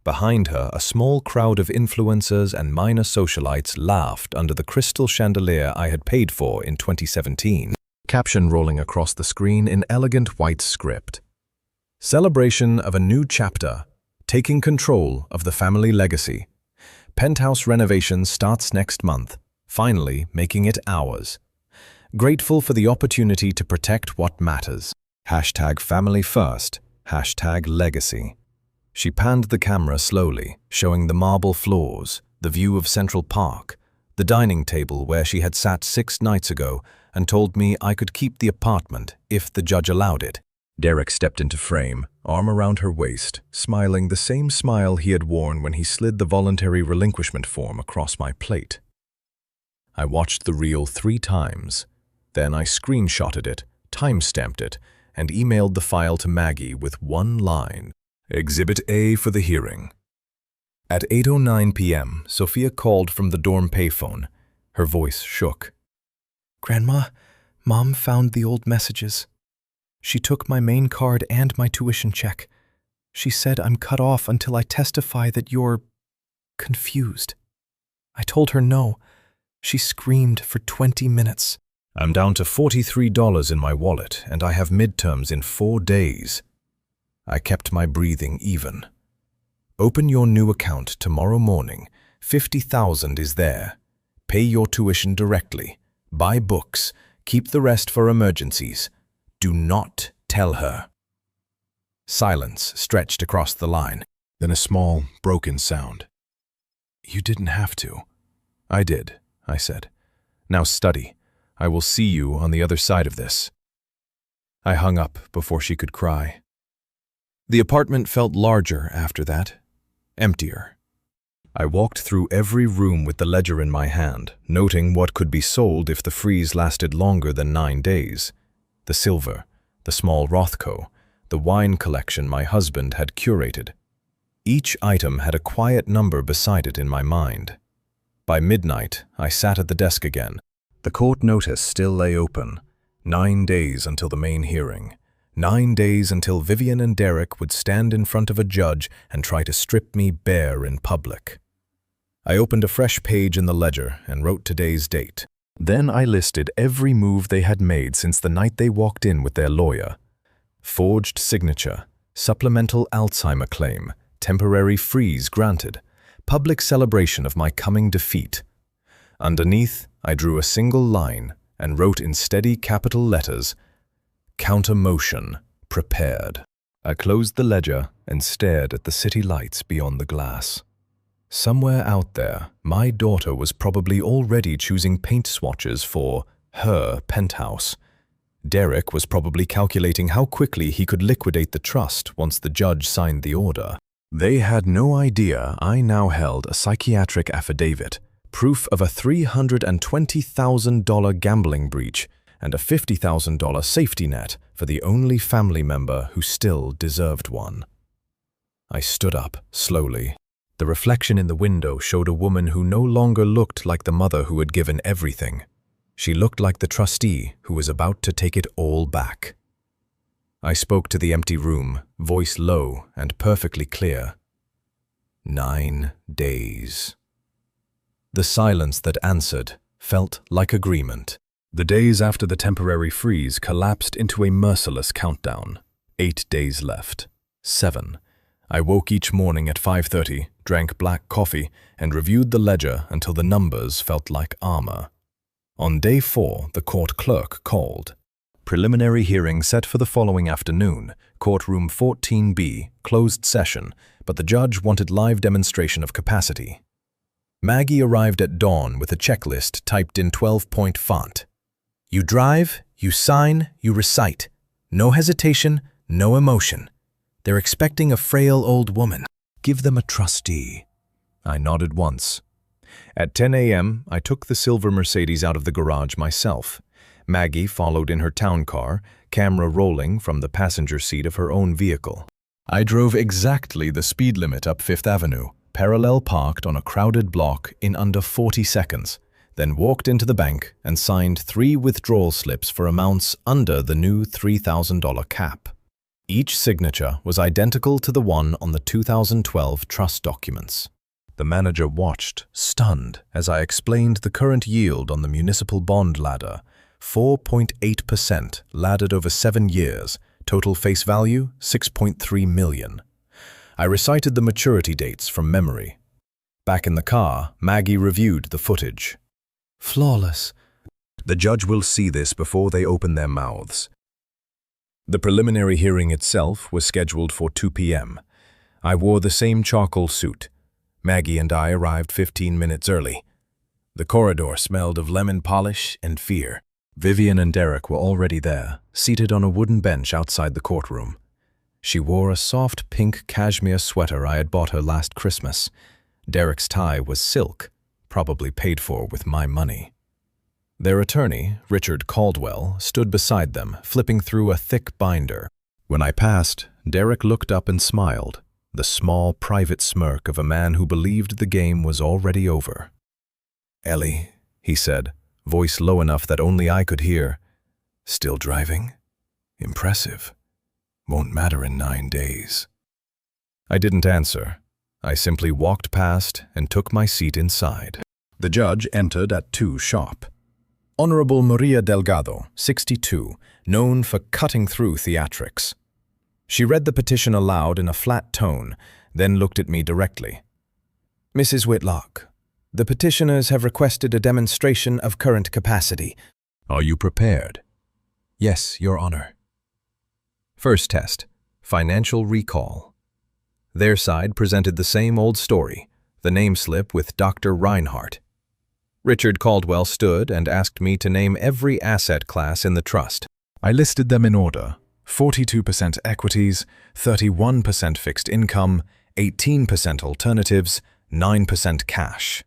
Behind her, a small crowd of influencers and minor socialites laughed under the crystal chandelier I had paid for in 2017. Caption rolling across the screen in elegant white script. "Celebration of a new chapter, taking control of the family legacy. Penthouse renovation starts next month, finally making it ours. Grateful for the opportunity to protect what matters. Hashtag family first, hashtag legacy." She panned the camera slowly, showing the marble floors, the view of Central Park, the dining table where she had sat 6 nights ago and told me I could keep the apartment if the judge allowed it. Derek stepped into frame, arm around her waist, smiling the same smile he had worn when he slid the voluntary relinquishment form across my plate. I watched the reel 3 times. Then I screenshotted it, time-stamped it, and emailed the file to Maggie with one line. "Exhibit A for the hearing." At 8:09 p.m., Sophia called from the dorm payphone. Her voice shook. "Grandma, Mom found the old messages. She took my main card and my tuition check. She said I'm cut off until I testify that you're confused." I told her no. She screamed for 20 minutes. "I'm down to $43 in my wallet, and I have midterms in 4 days." I kept my breathing even. "Open your new account tomorrow morning. 50,000 is there. Pay your tuition directly. Buy books. Keep the rest for emergencies. Do not tell her." Silence stretched across the line, then a small, broken sound. "You didn't have to." "I did," I said. "Now study. I will see you on the other side of this." I hung up before she could cry. The apartment felt larger after that, emptier. I walked through every room with the ledger in my hand, noting what could be sold if the freeze lasted longer than 9 days. The silver, the small Rothko, the wine collection my husband had curated. Each item had a quiet number beside it in my mind. By midnight, I sat at the desk again. The court notice still lay open. 9 days until the main hearing. 9 days until Vivian and Derek would stand in front of a judge and try to strip me bare in public. I opened a fresh page in the ledger and wrote today's date. Then I listed every move they had made since the night they walked in with their lawyer. Forged signature, supplemental Alzheimer claim, temporary freeze granted, public celebration of my coming defeat. Underneath, I drew a single line and wrote in steady capital letters, "Counter motion, prepared." I closed the ledger and stared at the city lights beyond the glass. Somewhere out there, my daughter was probably already choosing paint swatches for her penthouse. Derek was probably calculating how quickly he could liquidate the trust once the judge signed the order. They had no idea I now held a psychiatric affidavit, proof of a $320,000 gambling breach, and a $50,000 safety net for the only family member who still deserved one. I stood up, slowly. The reflection in the window showed a woman who no longer looked like the mother who had given everything. She looked like the trustee who was about to take it all back. I spoke to the empty room, voice low and perfectly clear. 9 days. The silence that answered felt like agreement. The days after the temporary freeze collapsed into a merciless countdown. 8 days left. 7. I woke each morning at 5:30, drank black coffee, and reviewed the ledger until the numbers felt like armor. On day 4, the court clerk called. Preliminary hearing set for the following afternoon, courtroom 14B, closed session, but the judge wanted live demonstration of capacity. Maggie arrived at dawn with a checklist typed in 12-point font. You drive, you sign, you recite. No hesitation, no emotion. They're expecting a frail old woman. Give them a trustee. I nodded once. At 10 a.m., I took the silver Mercedes out of the garage myself. Maggie followed in her town car, camera rolling from the passenger seat of her own vehicle. I drove exactly the speed limit up Fifth Avenue, parallel parked on a crowded block in under 40 seconds, then walked into the bank and signed 3 withdrawal slips for amounts under the new $3,000 cap. Each signature was identical to the one on the 2012 trust documents. The manager watched, stunned, as I explained the current yield on the municipal bond ladder, 4.8% laddered over 7 years, total face value $6.3 million. I recited the maturity dates from memory. Back in the car, Maggie reviewed the footage. Flawless. The judge will see this before they open their mouths. The preliminary hearing itself was scheduled for 2 p.m. I wore the same charcoal suit. Maggie and I arrived 15 minutes early. The corridor smelled of lemon polish and fear. Vivian and Derek were already there, seated on a wooden bench outside the courtroom. She wore a soft pink cashmere sweater I had bought her last Christmas. Derek's tie was silk, probably paid for with my money. Their attorney, Richard Caldwell, stood beside them, flipping through a thick binder. When I passed, Derek looked up and smiled, the small, private smirk of a man who believed the game was already over. "Ellie," he said, voice low enough that only I could hear. "Still driving? Impressive. Won't matter in 9 days." I didn't answer. I simply walked past and took my seat inside. The judge entered at 2 sharp. Honorable Maria Delgado, 62, known for cutting through theatrics. She read the petition aloud in a flat tone, then looked at me directly. "Mrs. Whitlock, the petitioners have requested a demonstration of current capacity." "Are you prepared?" "Yes, Your Honor." First test, financial recall. Their side presented the same old story, the name slip with Dr. Reinhardt. Richard Caldwell stood and asked me to name every asset class in the trust. I listed them in order: 42% equities, 31% fixed income, 18% alternatives, 9% cash.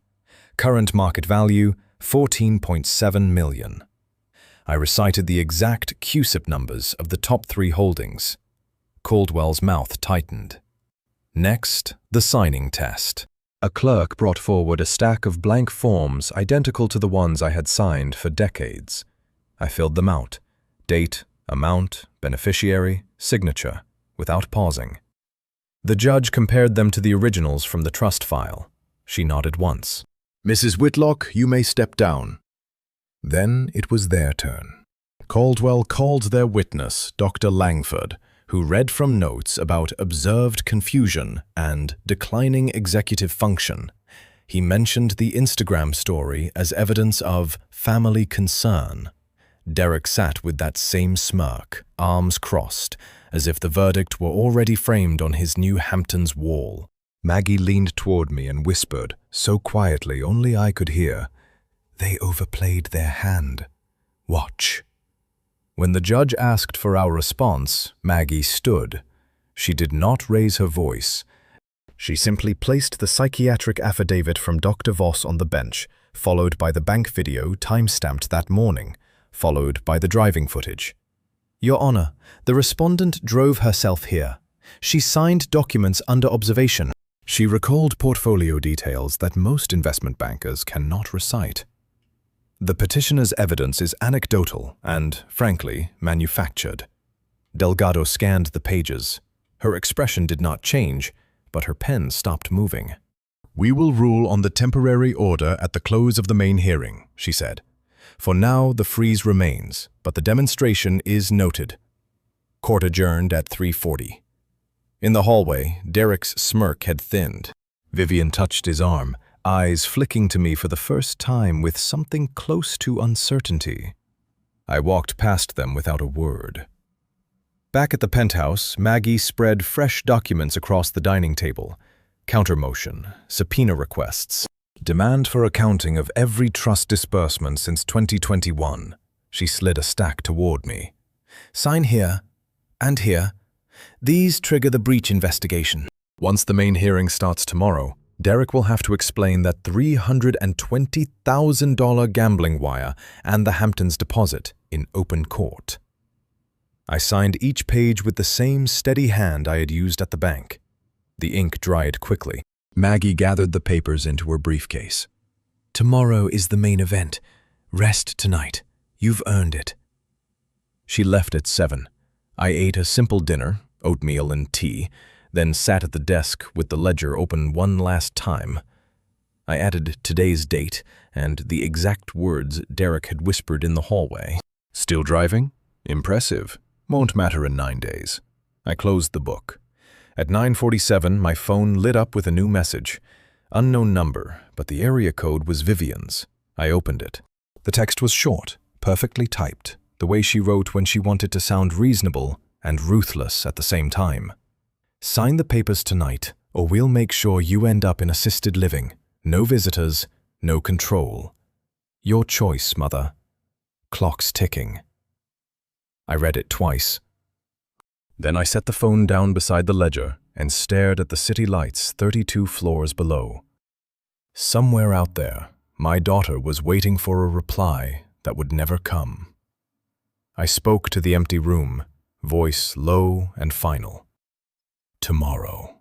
Current market value, 14.7 million. I recited the exact CUSIP numbers of the top 3 holdings. Caldwell's mouth tightened. Next, the signing test. A clerk brought forward a stack of blank forms identical to the ones I had signed for decades. I filled them out. Date, amount, beneficiary, signature, without pausing. The judge compared them to the originals from the trust file. She nodded once.
Mrs. Whitlock, you may step down.
Then it was their turn.
Caldwell called their witness, Dr. Langford, who read from notes about observed confusion and declining executive function. He mentioned the Instagram story as evidence of family concern. Derek sat with that same smirk, arms crossed, as if the verdict were already framed on his New Hamptons wall. Maggie leaned toward me and whispered, so quietly only I could hear,
"They overplayed their hand. Watch." When the judge asked for our response, Maggie stood. She did not raise her voice. She simply placed the psychiatric affidavit from Dr. Voss on the bench, followed by the bank video time-stamped that morning, followed by the driving footage. "Your Honor, the respondent drove herself here. She signed documents under observation." She recalled portfolio details that most investment bankers cannot recite. The petitioner's evidence is anecdotal and, frankly, manufactured. Delgado scanned the pages. Her expression did not change, but her pen stopped moving.
"We will rule on the temporary order at the close of the main hearing," she said.
"For now, the freeze remains, but the demonstration is noted." Court adjourned at 3:40. In the hallway, Derek's smirk had thinned. Vivian touched his arm, eyes flicking to me for the first time with something close to uncertainty. I walked past them without a word. Back at the penthouse, Maggie spread fresh documents across the dining table. Countermotion, subpoena requests, demand for accounting of every trust disbursement since 2021. She slid a stack toward me. "Sign here, and here. These trigger the breach investigation." Once the main hearing starts tomorrow, Derek will have to explain that $320,000 gambling wire and the Hamptons deposit in open court. I signed each page with the same steady hand I had used at the bank. The ink dried quickly. Maggie gathered the papers into her briefcase. "Tomorrow is the main event. Rest tonight. You've earned it." She left at 7. I ate a simple dinner, oatmeal and tea, then sat at the desk with the ledger open one last time. I added today's date and the exact words Derek had whispered in the hallway. "Still driving? Impressive. Won't matter in 9 days." I closed the book. At 9:47, my phone lit up with a new message. Unknown number, but the area code was Vivian's. I opened it. The text was short, perfectly typed, the way she wrote when she wanted to sound reasonable and ruthless at the same time. "Sign the papers tonight, or we'll make sure you end up in assisted living. No visitors, no control. Your choice, Mother. Clock's ticking." I read it twice. Then I set the phone down beside the ledger and stared at the city lights 32 floors below. Somewhere out there, my daughter was waiting for a reply that would never come. I spoke to the empty room, voice low and final. "Tomorrow."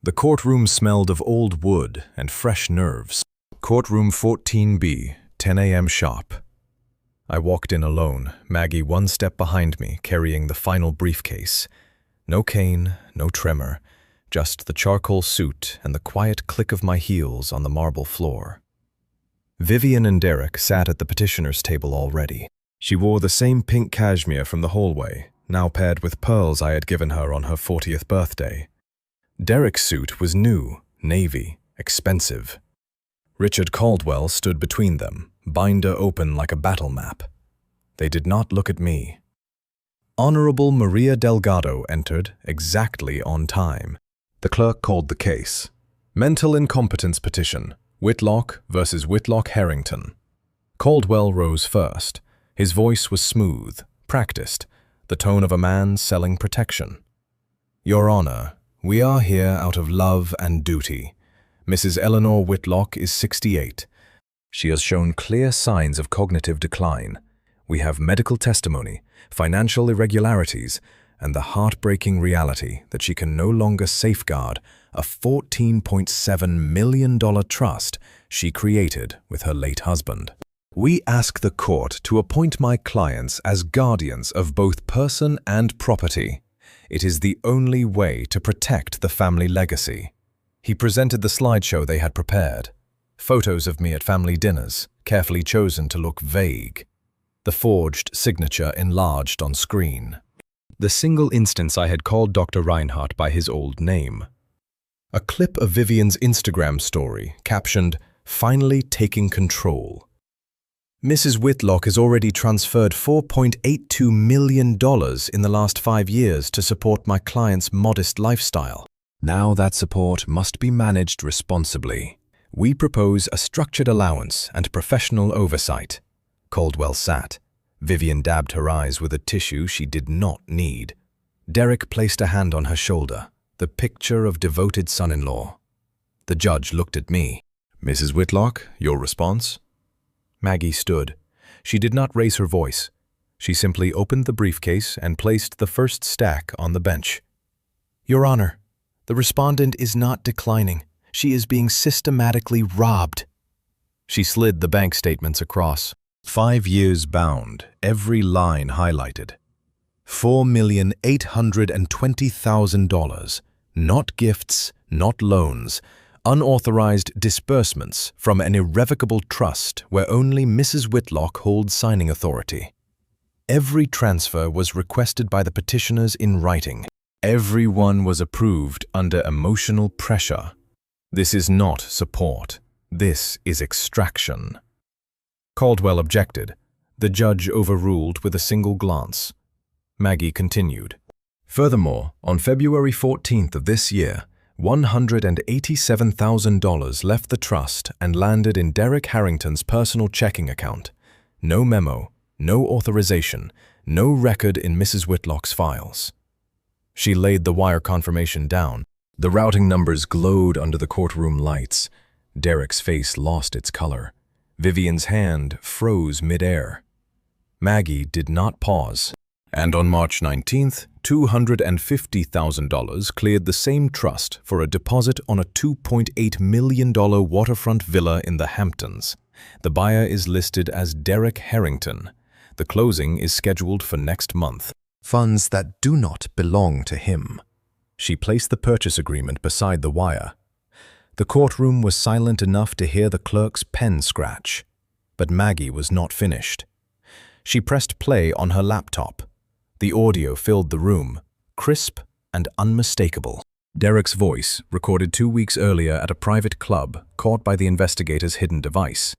The courtroom smelled of old wood and fresh nerves. Courtroom 14B, 10 a.m. sharp. I walked in alone, Maggie one step behind me, carrying the final briefcase. No cane, no tremor, just the charcoal suit and the quiet click of my heels on the marble floor. Vivian and Derek sat at the petitioner's table already. She wore the same pink cashmere from the hallway, now paired with pearls I had given her on her 40th birthday. Derek's suit was new, navy, expensive. Richard Caldwell stood between them, binder open like a battle map. They did not look at me. Honorable Maria Delgado entered exactly on time. The clerk called the case. Mental incompetence petition, Whitlock versus Whitlock Harrington. Caldwell rose first. His voice was smooth, practiced, the tone of a man selling protection. "Your Honor, We are here out of love and duty. Mrs. Eleanor Whitlock is 68. She has shown clear signs of cognitive decline. We have medical testimony, financial irregularities, and the heartbreaking reality that she can no longer safeguard a $14.7 million trust she created with her late husband. We ask the court to appoint my clients as guardians of both person and property. It is the only way to protect the family legacy. He presented the slideshow they had prepared. Photos of me at family dinners, carefully chosen to look vague. The forged signature enlarged on screen. The single instance I had called Dr. Reinhardt by his old name. A clip of Vivian's Instagram story, captioned, "Finally taking control." Mrs. Whitlock has already transferred $4.82 million in the last 5 years to support my client's modest lifestyle. Now that support must be managed responsibly. We propose a structured allowance and professional oversight. Caldwell sat. Vivian dabbed her eyes with a tissue she did not need. Derek placed a hand on her shoulder, the picture of devoted son-in-law. The judge looked at me. "Mrs. Whitlock, your response?" Maggie stood. She did not raise her voice. She simply opened the briefcase and placed the first stack on the bench. "Your Honor, the respondent is not declining. She is being systematically robbed." She slid the bank statements across. 5 years bound, every line highlighted. $4,820,000. Not gifts, not loans. Unauthorized disbursements from an irrevocable trust where only Mrs. Whitlock holds signing authority. Every transfer was requested by the petitioners in writing. Every one was approved under emotional pressure. This is not support. This is extraction. Caldwell objected. The judge overruled with a single glance. Maggie continued. Furthermore, on February 14th of this year, $187,000 left the trust and landed in Derek Harrington's personal checking account. No memo, no authorization, no record in Mrs. Whitlock's files. She laid the wire confirmation down. The routing numbers glowed under the courtroom lights. Derek's face lost its color. Vivian's hand froze midair. Maggie did not pause. And on March 19th, $250,000 cleared the same trust for a deposit on a $2.8 million waterfront villa in the Hamptons. The buyer is listed as Derek Harrington. The closing is scheduled for next month. Funds that do not belong to him. She placed the purchase agreement beside the wire. The courtroom was silent enough to hear the clerk's pen scratch. But Maggie was not finished. She pressed play on her laptop. The audio filled the room, crisp and unmistakable. Derek's voice, recorded 2 weeks earlier at a private club, caught by the investigator's hidden device.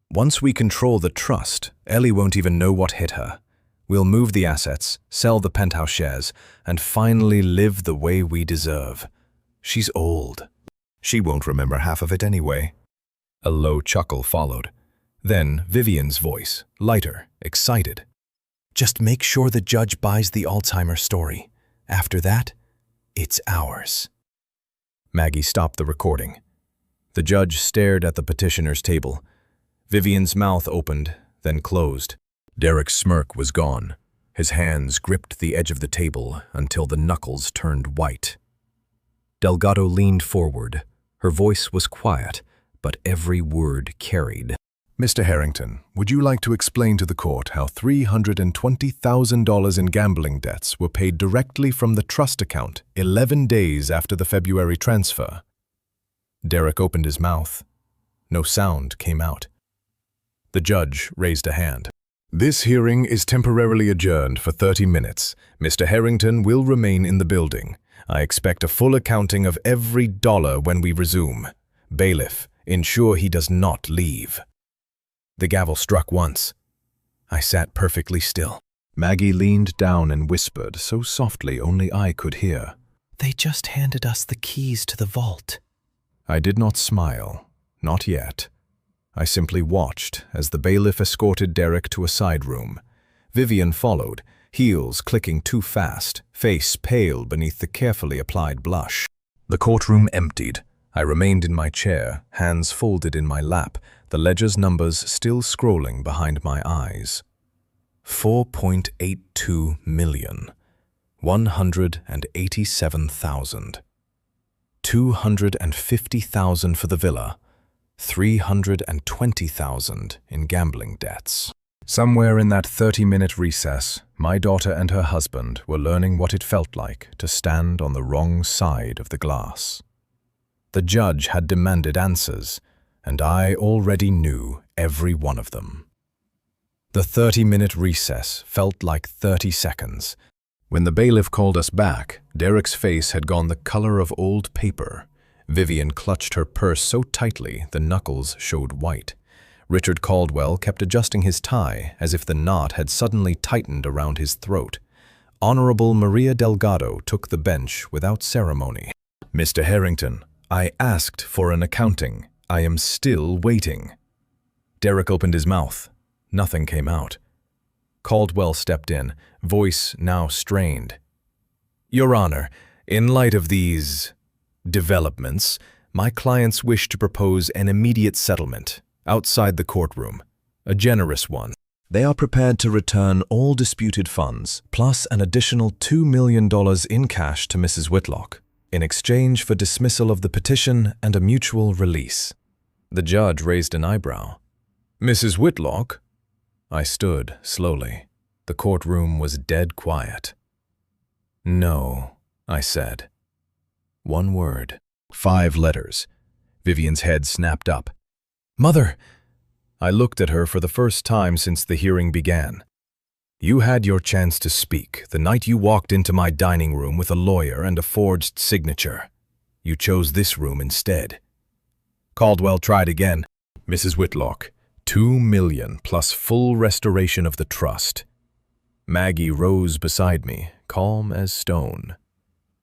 "Once we control the trust, Ellie won't even know what hit her. We'll move the assets, sell the penthouse shares, and finally live the way we deserve. She's old. She won't remember half of it anyway." A low chuckle followed. Then Vivian's voice, lighter, excited. "Just make sure the judge buys the Alzheimer's story. After that, it's ours." Maggie stopped the recording. The judge stared at the petitioner's table. Vivian's mouth opened, then closed. Derek's smirk was gone. His hands gripped the edge of the table until the knuckles turned white. Delgado leaned forward. Her voice was quiet, but every word carried. "Mr. Harrington, would you like to explain to the court how $320,000 in gambling debts were paid directly from the trust account 11 days after the February transfer?" Derek opened his mouth. No sound came out. The judge raised a hand. "This hearing is temporarily adjourned for 30 minutes. Mr. Harrington will remain in the building. I expect a full accounting of every dollar when we resume. Bailiff, ensure he does not leave." The gavel struck once. I sat perfectly still. Maggie leaned down and whispered, so softly only I could hear.
"They just handed us the keys to the vault."
I did not smile. Not yet. I simply watched as the bailiff escorted Derek to a side room. Vivian followed, heels clicking too fast, face pale beneath the carefully applied blush.
The courtroom emptied. I remained in my chair, hands folded in my lap, the ledger's numbers still scrolling behind my eyes. 4.82 million. 187,000. 250,000 for the villa. 320,000 in gambling debts. Somewhere in that 30-minute recess, my daughter and her husband were learning what it felt like to stand on the wrong side of the glass. The judge had demanded answers, and I already knew every one of them. The 30-minute recess felt like 30 seconds. When the bailiff called us back, Derek's face had gone the color of old paper. Vivian clutched her purse so tightly the knuckles showed white. Richard Caldwell kept adjusting his tie as if the knot had suddenly tightened around his throat. Honorable Maria Delgado took the bench without ceremony. "Mr. Harrington, I asked for an accounting. I am still waiting." Derek opened his mouth. Nothing came out. Caldwell stepped in, voice now strained. "Your Honor, in light of these developments, my clients wish to propose an immediate settlement outside the courtroom, a generous one. They are prepared to return all disputed funds, plus an additional $2 million in cash to Mrs. Whitlock, in exchange for dismissal of the petition and a mutual release." The judge raised an eyebrow. "Mrs. Whitlock?" I stood slowly. The courtroom was dead quiet. "No," I said. One word. 5 letters. Vivian's head snapped up. "Mother!" I looked at her for the first time since the hearing began. "You had your chance to speak the night you walked into my dining room with a lawyer and a forged signature. You chose this room instead." Caldwell tried again. "Mrs. Whitlock, $2 million plus full restoration of the trust." Maggie rose beside me, calm as stone.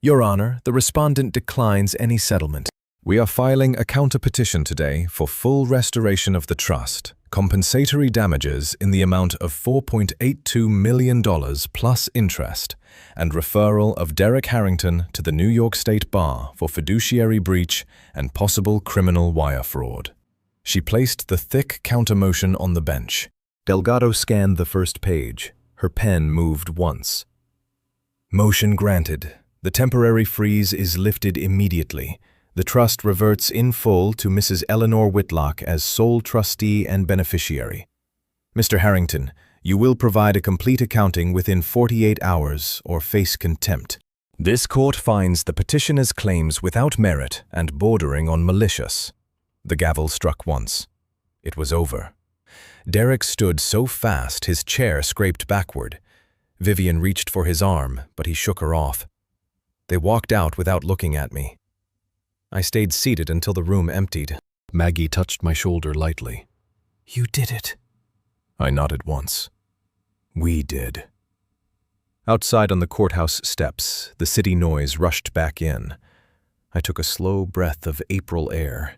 "Your Honor, the respondent declines any settlement. We are filing a counterpetition today for full restoration of the trust, compensatory damages in the amount of $4.82 million plus interest, and referral of Derek Harrington to the New York State Bar for fiduciary breach and possible criminal wire fraud." She placed the thick countermotion on the bench. Delgado scanned the first page. Her pen moved once. "Motion granted. The temporary freeze is lifted immediately. The trust reverts in full to Mrs. Eleanor Whitlock as sole trustee and beneficiary. Mr. Harrington, you will provide a complete accounting within 48 hours or face contempt. This court finds the petitioner's claims without merit and bordering on malicious." The gavel struck once. It was over. Derek stood so fast his chair scraped backward. Vivian reached for his arm, but he shook her off. They walked out without looking at me. I stayed seated until the room emptied. Maggie touched my shoulder lightly. "You did it." I nodded once. We did. Outside on the courthouse steps, the city noise rushed back in. I took a slow breath of April air.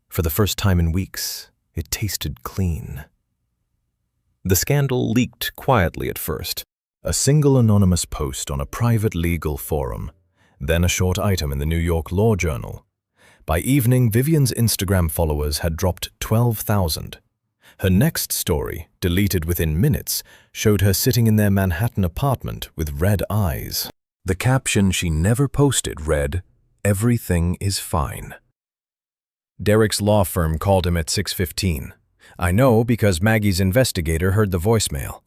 For the first time in weeks, it tasted clean. The scandal leaked quietly at first. A single anonymous post on a private legal forum, then a short item in the New York Law Journal. By evening, Vivian's Instagram followers had dropped 12,000. Her next story, deleted within minutes, showed her sitting in their Manhattan apartment with red eyes. The caption she never posted read, "Everything is fine." Derek's law firm called him at 6:15. I know because Maggie's investigator heard the voicemail.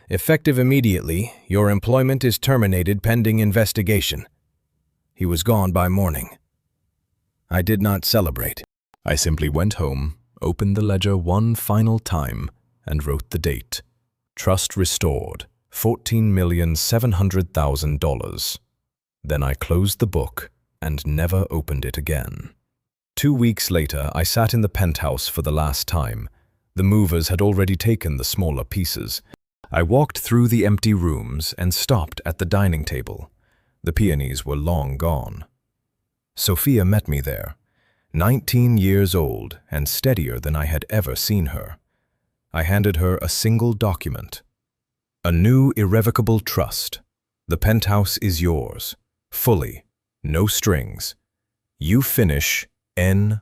"Effective immediately, your employment is terminated pending investigation." He was gone by morning. I did not celebrate. I simply went home, opened the ledger one final time, and wrote the date. Trust restored, $14,700,000. Then I closed the book and never opened it again. 2 weeks later, I sat in the penthouse for the last time. The movers had already taken the smaller pieces. I walked through the empty rooms and stopped at the dining table. The peonies were long gone. Sophia met me there, 19 years old and steadier than I had ever seen her. I handed her a single document.
A new irrevocable trust. The penthouse is yours. Fully. No strings. You finish NYU.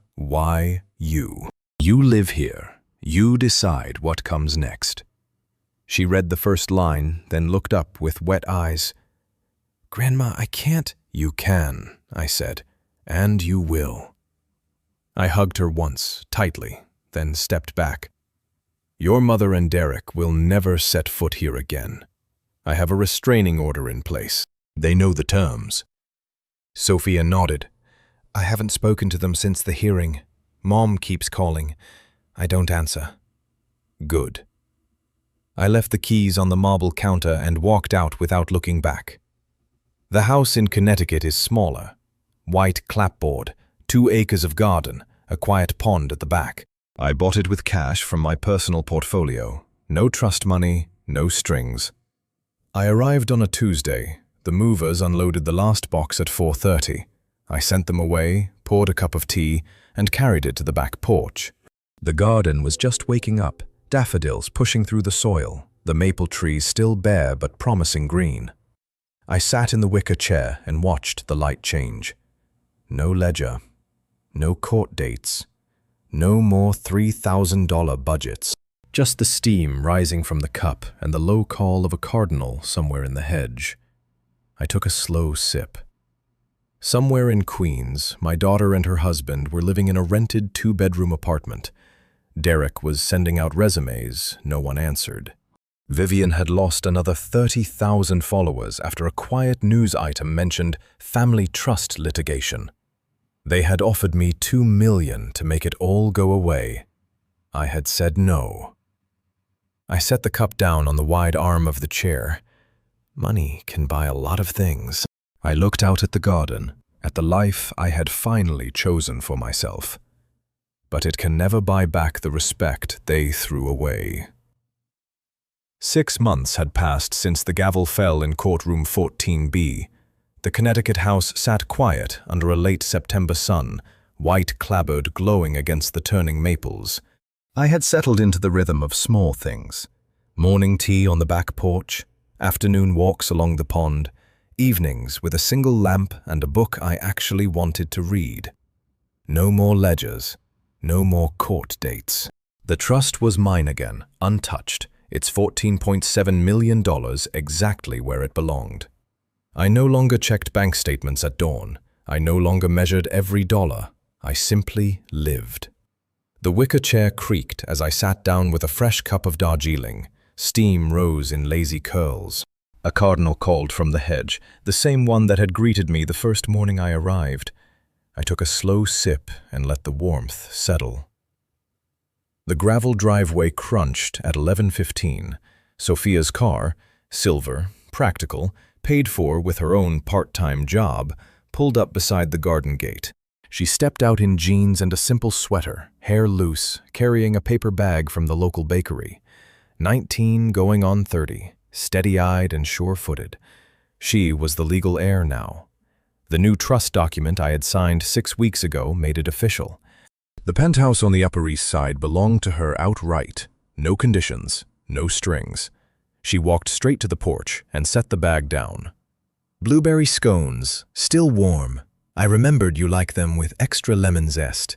You live here. You decide what comes next. She read the first line, then looked up with wet eyes. Grandma, I can't. You can, I said, and you will. I hugged her once, tightly, then stepped back. Your mother and Derek will never set foot here again. I have a restraining order in place. They know the terms. Sophia nodded. I haven't spoken to them since the hearing. Mom keeps calling. I don't answer. Good. I left the keys on the marble counter and walked out without looking back. The house in Connecticut is smaller. White clapboard, 2 acres of garden, a quiet pond at the back. I bought it with cash from my personal portfolio. No trust money, no strings. I arrived on a Tuesday. The movers unloaded the last box at 4:30. I sent them away, poured a cup of tea, and carried it to the back porch. The garden was just waking up, daffodils pushing through the soil, the maple trees still bare but promising green. I sat in the wicker chair and watched the light change. No ledger, no court dates, no more $3,000 budgets. Just the steam rising from the cup and the low call of a cardinal somewhere in the hedge. I took a slow sip. Somewhere in Queens, my daughter and her husband were living in a rented 2-bedroom apartment. Derek was sending out resumes, no one answered. Vivian had lost another 30,000 followers after a quiet news item mentioned family trust litigation. They had offered me $2 million to make it all go away. I had said no. I set the cup down on the wide arm of the chair. Money can buy a lot of things. I looked out at the garden, at the life I had finally chosen for myself. But it can never buy back the respect they threw away. 6 months had passed since the gavel fell in courtroom 14B. The Connecticut house sat quiet under a late September sun, white clapboard glowing against the turning maples. I had settled into the rhythm of small things. Morning tea on the back porch, afternoon walks along the pond, evenings with a single lamp and a book I actually wanted to read. No more ledgers, no more court dates. The trust was mine again, untouched, its $14.7 million exactly where it belonged. I no longer checked bank statements at dawn. I no longer measured every dollar. I simply lived. The wicker chair creaked as I sat down with a fresh cup of Darjeeling. Steam rose in lazy curls. A cardinal called from the hedge, the same one that had greeted me the first morning I arrived. I took a slow sip and let the warmth settle. The gravel driveway crunched at 11:15. Sophia's car, silver, practical, paid for with her own part-time job, pulled up beside the garden gate. She stepped out in jeans and a simple sweater, hair loose, carrying a paper bag from the local bakery. 19 going on 30, steady-eyed and sure-footed. She was the legal heir now. The new trust document I had signed 6 weeks ago made it official. The penthouse on the Upper East Side belonged to her outright. No conditions, no strings. She walked straight to the porch and set the bag down. Blueberry scones, still warm. I remembered you like them with extra lemon zest.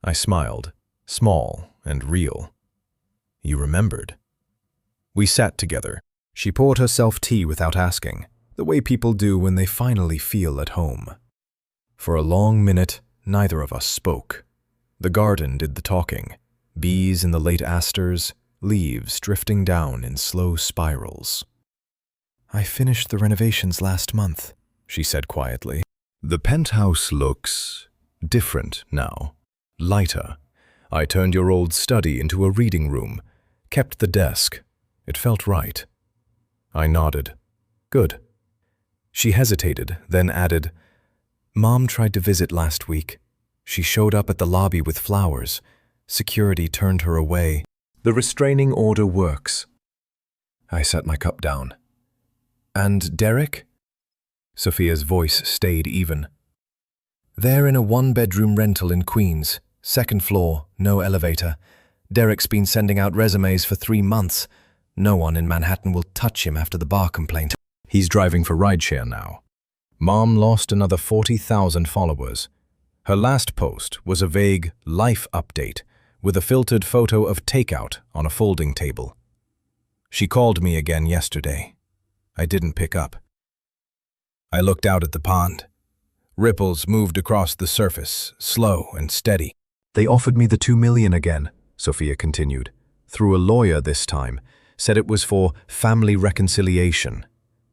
I smiled, small and real. You remembered. We sat together. She poured herself tea without asking, the way people do when they finally feel at home. For a long minute, neither of us spoke. The garden did the talking. Bees in the late asters, leaves drifting down in slow spirals. I finished the renovations last month, she said quietly. The penthouse looks different now, lighter. I turned your old study into a reading room, kept the desk. It felt right. I nodded. Good. She hesitated, then added, Mom tried to visit last week. She showed up at the lobby with flowers. Security turned her away. The restraining order works. I set my cup down. And Derek? Sophia's voice stayed even. They're in a 1-bedroom rental in Queens, 2nd floor, no elevator. Derek's been sending out resumes for 3 months.
No one in Manhattan will touch him after the bar complaint.
He's driving for rideshare now. Mom lost another 40,000 followers. Her last post was a vague life update with a filtered photo of takeout on a folding table. She called me again yesterday. I didn't pick up. I looked out at the pond. Ripples moved across the surface, slow and steady. They offered me the $2 million again, Sophia continued. Through a lawyer this time, said it was for family reconciliation.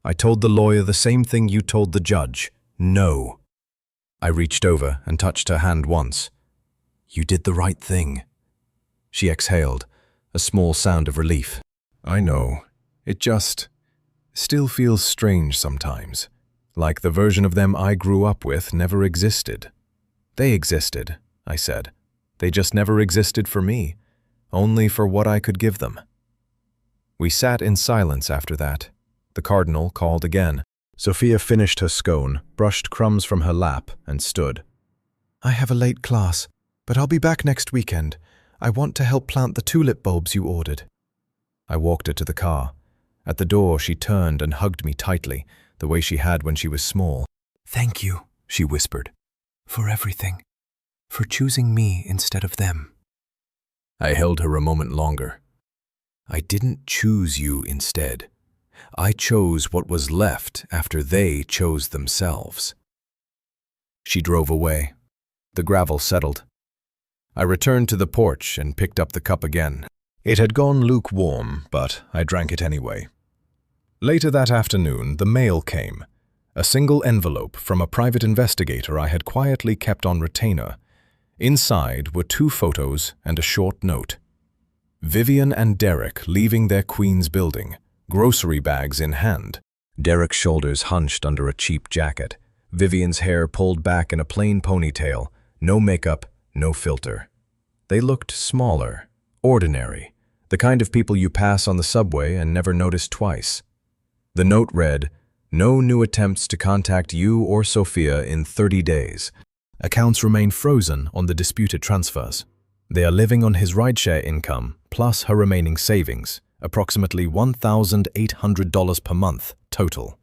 I told the lawyer the same thing you told the judge. No. I reached over and touched her hand once. You did the right thing. She exhaled, a small sound of relief. I know. It just still feels strange sometimes. Like the version of them I grew up with never existed. They existed, I said. They just never existed for me, only for what I could give them. We sat in silence after that. The cardinal called again. Sophia finished her scone, brushed crumbs from her lap, and stood. I have a late class, but I'll be back next weekend. I want to help plant the tulip bulbs you ordered. I walked her to the car. At the door, she turned and hugged me tightly, the way she had when she was small. Thank you, she whispered, for everything, for choosing me instead of them. I held her a moment longer. I didn't choose you instead. I chose what was left after they chose themselves. She drove away. The gravel settled. I returned to the porch and picked up the cup again. It had gone lukewarm, but I drank it anyway. Later that afternoon, the mail came. A single envelope from a private investigator I had quietly kept on retainer. Inside were 2 photos and a short note. Vivian and Derek leaving their Queens building, grocery bags in hand. Derek's shoulders hunched under a cheap jacket. Vivian's hair pulled back in a plain ponytail. No makeup, no filter. They looked smaller, ordinary, the kind of people you pass on the subway and never notice twice. The note read, "No new attempts to contact you or Sophia in 30 days. Accounts remain frozen on the disputed transfers. They are living on his rideshare income plus her remaining savings, approximately $1,800 per month total."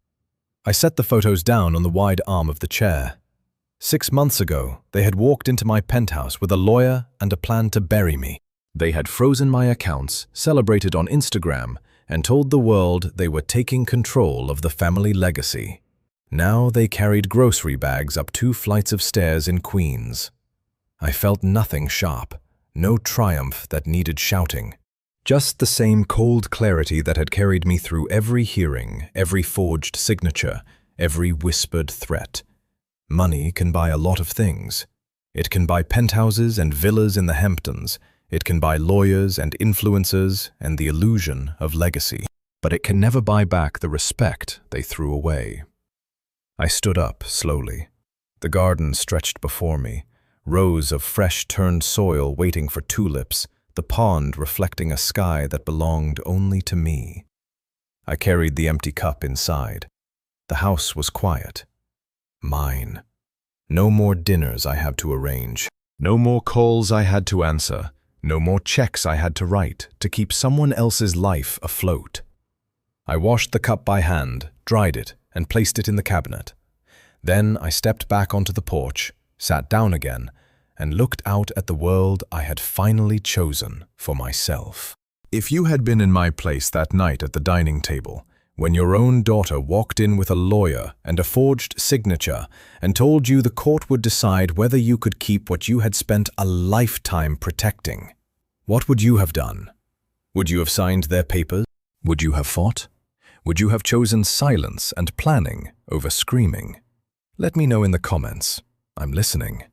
I set the photos down on the wide arm of the chair. 6 months ago, they had walked into my penthouse with a lawyer and a plan to bury me. They had frozen my accounts, celebrated on Instagram, and told the world they were taking control of the family legacy. Now they carried grocery bags up 2 flights of stairs in Queens. I felt nothing sharp, no triumph that needed shouting. Just the same cold clarity that had carried me through every hearing, every forged signature, every whispered threat. Money can buy a lot of things. It can buy penthouses and villas in the Hamptons. It can buy lawyers and influencers and the illusion of legacy. But it can never buy back the respect they threw away. I stood up slowly. The garden stretched before me, rows of fresh-turned soil waiting for tulips, the pond reflecting a sky that belonged only to me. I carried the empty cup inside. The house was quiet. Mine. No more dinners I had to arrange. No more calls I had to answer. No more checks I had to write to keep someone else's life afloat. I washed the cup by hand, dried it, and placed it in the cabinet. Then I stepped back onto the porch, sat down again, and looked out at the world I had finally chosen for myself. If you had been in my place that night at the dining table, when your own daughter walked in with a lawyer and a forged signature and told you the court would decide whether you could keep what you had spent a lifetime protecting, what would you have done? Would you have signed their papers? Would you have fought? Would you have chosen silence and planning over screaming? Let me know in the comments. I'm listening.